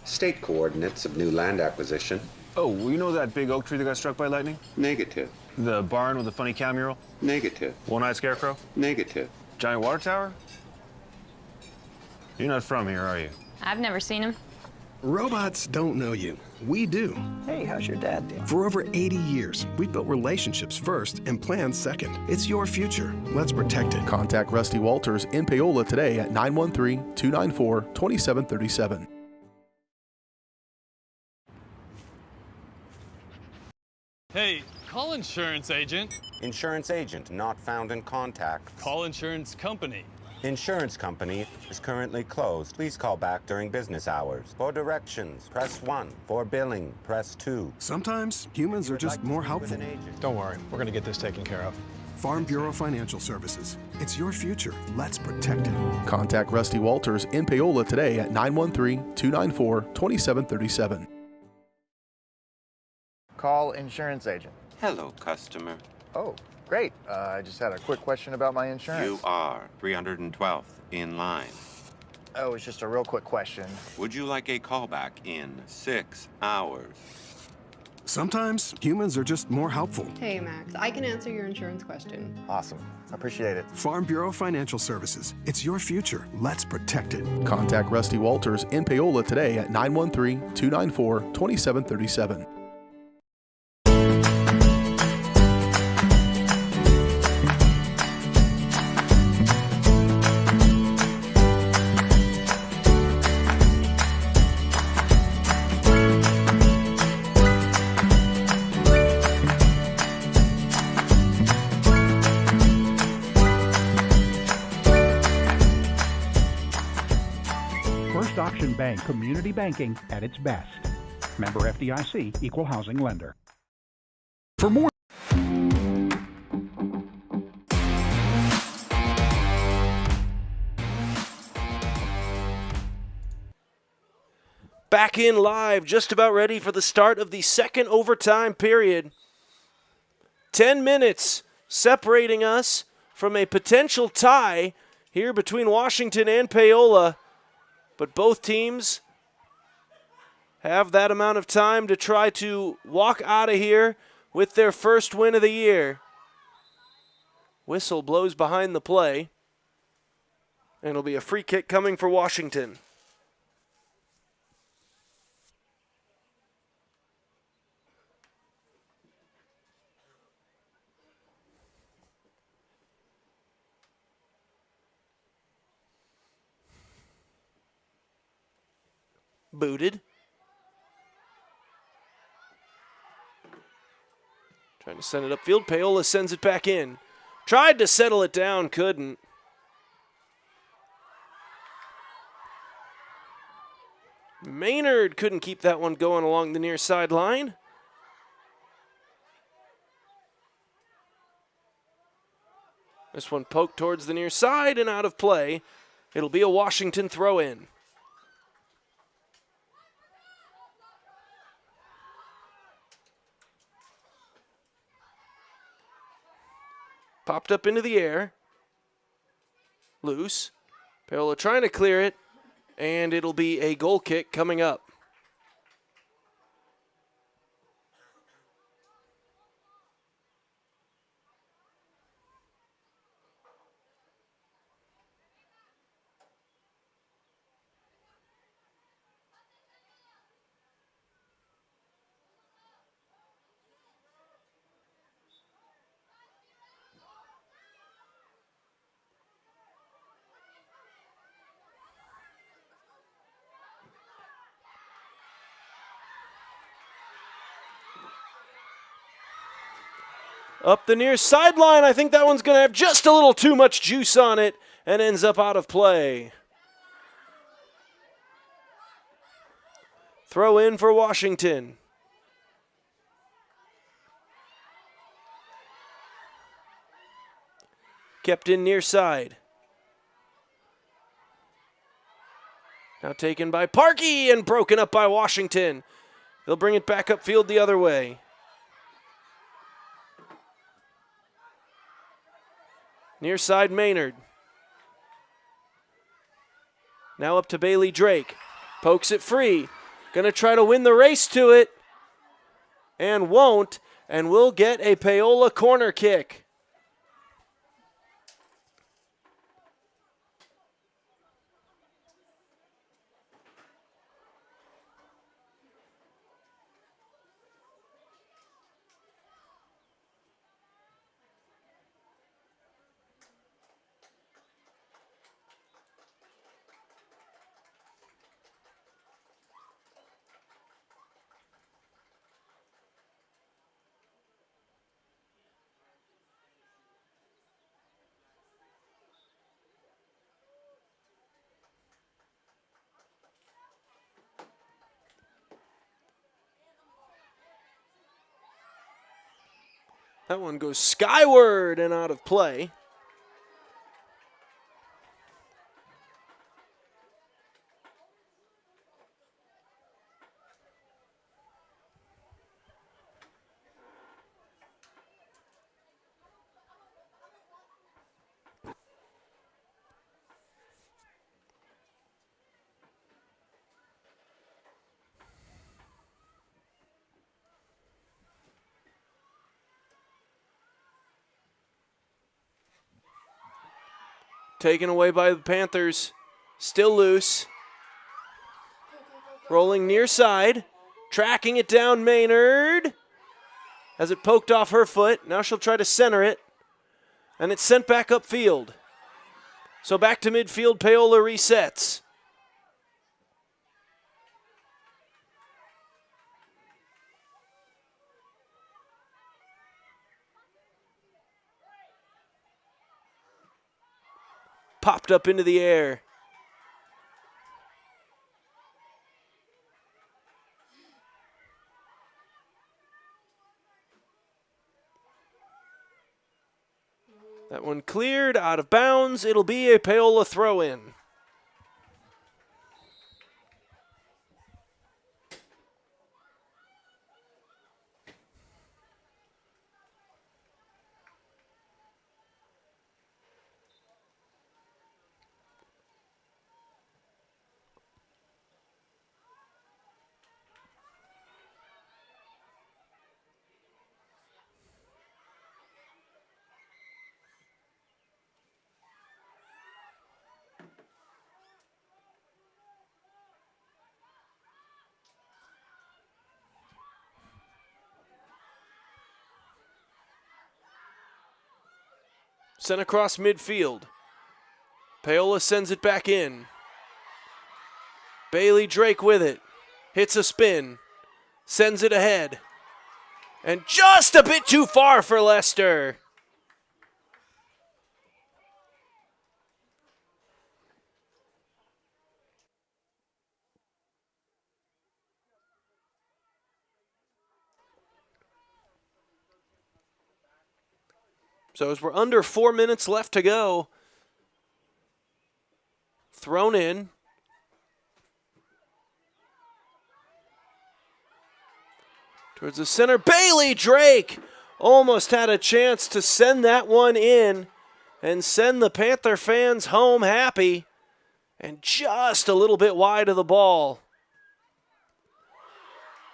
State coordinates of new land acquisition. Oh, you know that big oak tree that got struck by lightning? Negative. The barn with the funny cow mural? Negative. One-eyed scarecrow? Negative. Giant water tower? You're not from here, are you? I've never seen him. Robots don't know you. We do. Hey, how's your dad doing? For over 80 years, we've built relationships first and plans second. It's your future. Let's protect it. Contact Rusty Walters in Paola today at 913-294-2737. Hey, call insurance agent. Insurance agent not found in contact. Call insurance company. Insurance company is currently closed. Please call back during business hours. For directions, press 1. For billing, press 2. Sometimes humans are just more helpful. Don't worry, we're going to get this taken care of. Farm Bureau Financial Services. It's your future. Let's protect it. Contact Rusty Walters in Paola today at 913-294-2737. Call insurance agent. Hello, customer. Oh, great. I just had a quick question about my insurance. You are 312th in line. Oh, it's just a real quick question. Would you like a callback in 6 hours? Sometimes humans are just more helpful. Hey, Max, I can answer your insurance question. Awesome. Appreciate it. Farm Bureau Financial Services. It's your future. Let's protect it. Contact Rusty Walters in Paola today at 913-294-2737. Auction Bank community banking at its best. Member FDIC, equal housing lender. For more Back in live, just about ready for the start of the second overtime period. 10 minutes separating us from a potential tie here between Washington and Paola. But both teams have that amount of time to try to walk out of here with their first win of the year. Whistle blows behind the play. And it'll be a free kick coming for Washington. Booted. Trying to send it upfield. Paola sends it back in. Tried to settle it down, couldn't. Maynard couldn't keep that one going along the near sideline. This one poked towards the near side and out of play. It'll be a Washington throw-in. Popped up into the air. Loose. Paola trying to clear it, and it'll be a goal kick coming up. Up the near sideline. I think that one's going to have just a little too much juice on it and ends up out of play. Throw in for Washington. Kept in near side. Now taken by Parkey and broken up by Washington. They'll bring it back upfield the other way. Near side Maynard. Now up to Bailey Drake. Pokes it free. Gonna try to win the race to it. And won't. And will get a Paola corner kick. That one goes skyward and out of play. Taken away by the Panthers. Still loose. Rolling near side. Tracking it down Maynard. As it poked off her foot. Now she'll try to center it. And it's sent back upfield. So back to midfield, Paola resets. Popped up into the air. That one cleared out of bounds. It'll be a Paola throw-in. Sent across midfield. Paola sends it back in. Bailey Drake with it. Hits a spin. Sends it ahead. And just a bit too far for Leicester. So as we're under 4 minutes left to go, thrown in. Towards the center, Bailey Drake almost had a chance to send that one in and send the Panther fans home happy, and just a little bit wide of the ball.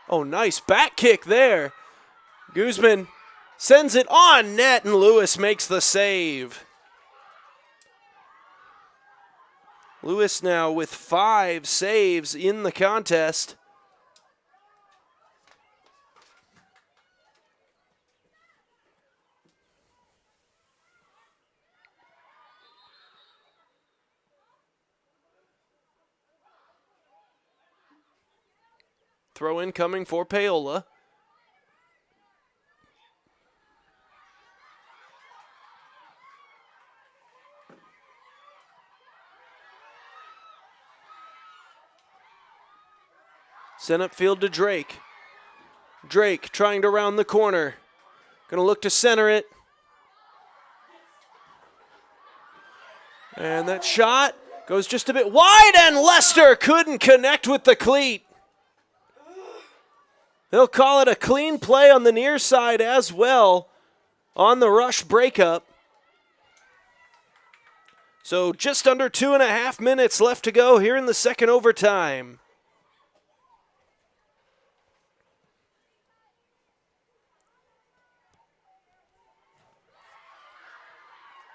Oh, nice back kick there. Guzman sends it on net, and Lewis makes the save. Lewis now with 5 saves in the contest. Throw in coming for Paola. Sent upfield to Drake. Drake trying to round the corner. Going to look to center it. And that shot goes just a bit wide, and Lester couldn't connect with the cleat. They'll call it a clean play on the near side as well on the rush breakup. So just under 2.5 minutes left to go here in the second overtime.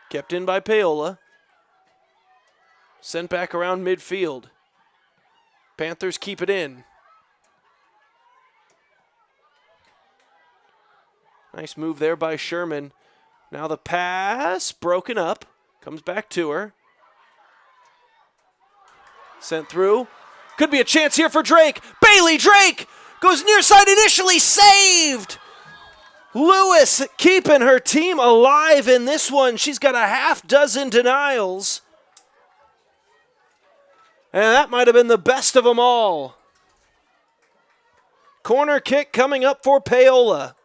Kept in by Paola. Sent back around midfield. Panthers keep it in. Nice move there by Sherman. Now the pass broken up. Comes back to her. Sent through. Could be a chance here for Drake. Bailey Drake goes near side initially. Saved! Lewis keeping her team alive in this one. She's got a half dozen denials. And that might have been the best of them all. Corner kick coming up for Paola.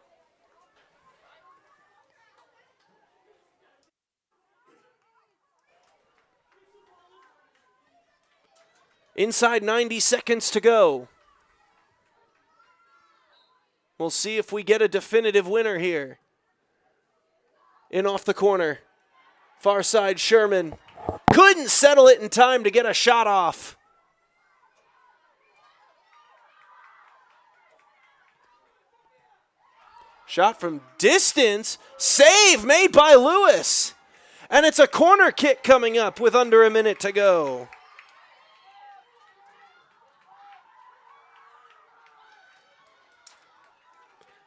Inside 90 seconds to go. We'll see if we get a definitive winner here. In off the corner. Far side, Sherman. Couldn't settle it in time to get a shot off. Shot from distance. Save made by Lewis. And it's a corner kick coming up with under a minute to go.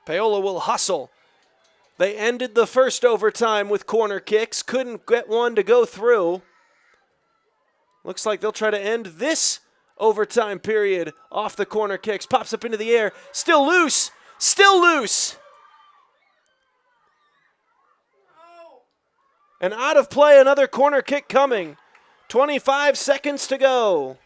Paola will hustle. They ended the first overtime with corner kicks. Couldn't get one to go through. Looks like they'll try to end this overtime period off the corner kicks. Pops up into the air. Still loose. Still loose. And out of play, another corner kick coming. 25 seconds to go.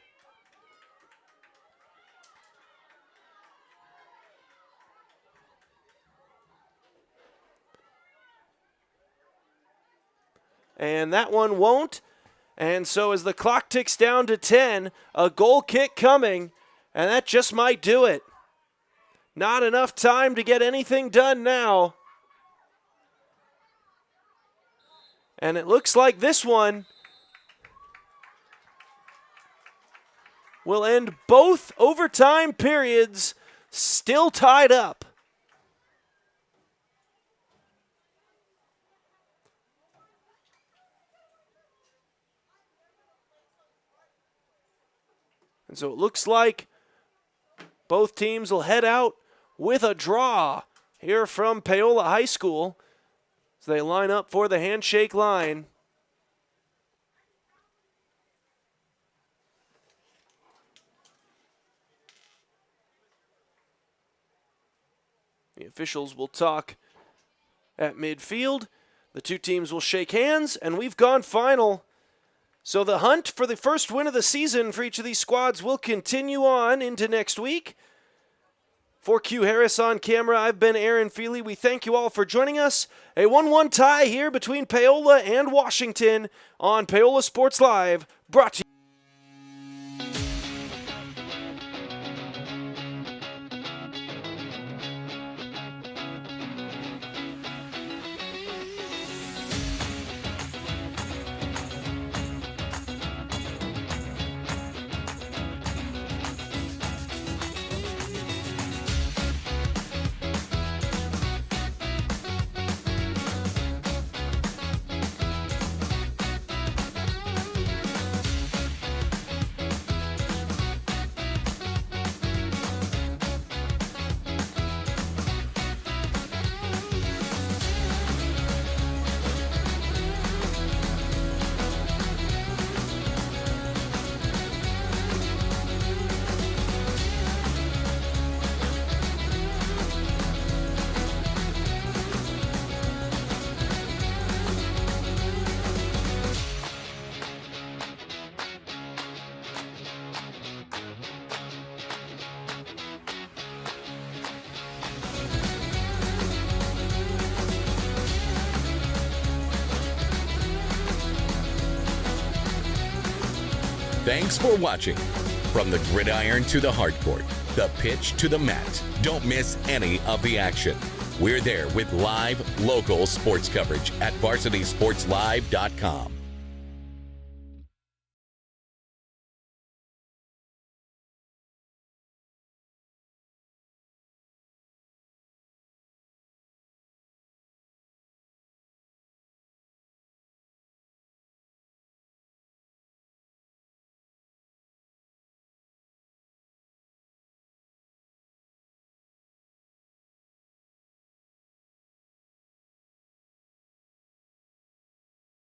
And that one won't. And so as the clock ticks down to 10, a goal kick coming, and that just might do it. Not enough time to get anything done now. And it looks like this one will end both overtime periods still tied up. And so it looks like both teams will head out with a draw here from Paola High School as they line up for the handshake line. The officials will talk at midfield. The two teams will shake hands, and we've gone final. So the hunt for the first win of the season for each of these squads will continue on into next week. For Q Harris on camera, I've been Aaron Feely. We thank you all for joining us. A 1-1 tie here between Paola and Washington on Paola Sports Live, brought to you. Thanks for watching. From the gridiron to the hardcourt, the pitch to the mat, don't miss any of the action. We're there with live, local sports coverage at VarsitySportsLive.com.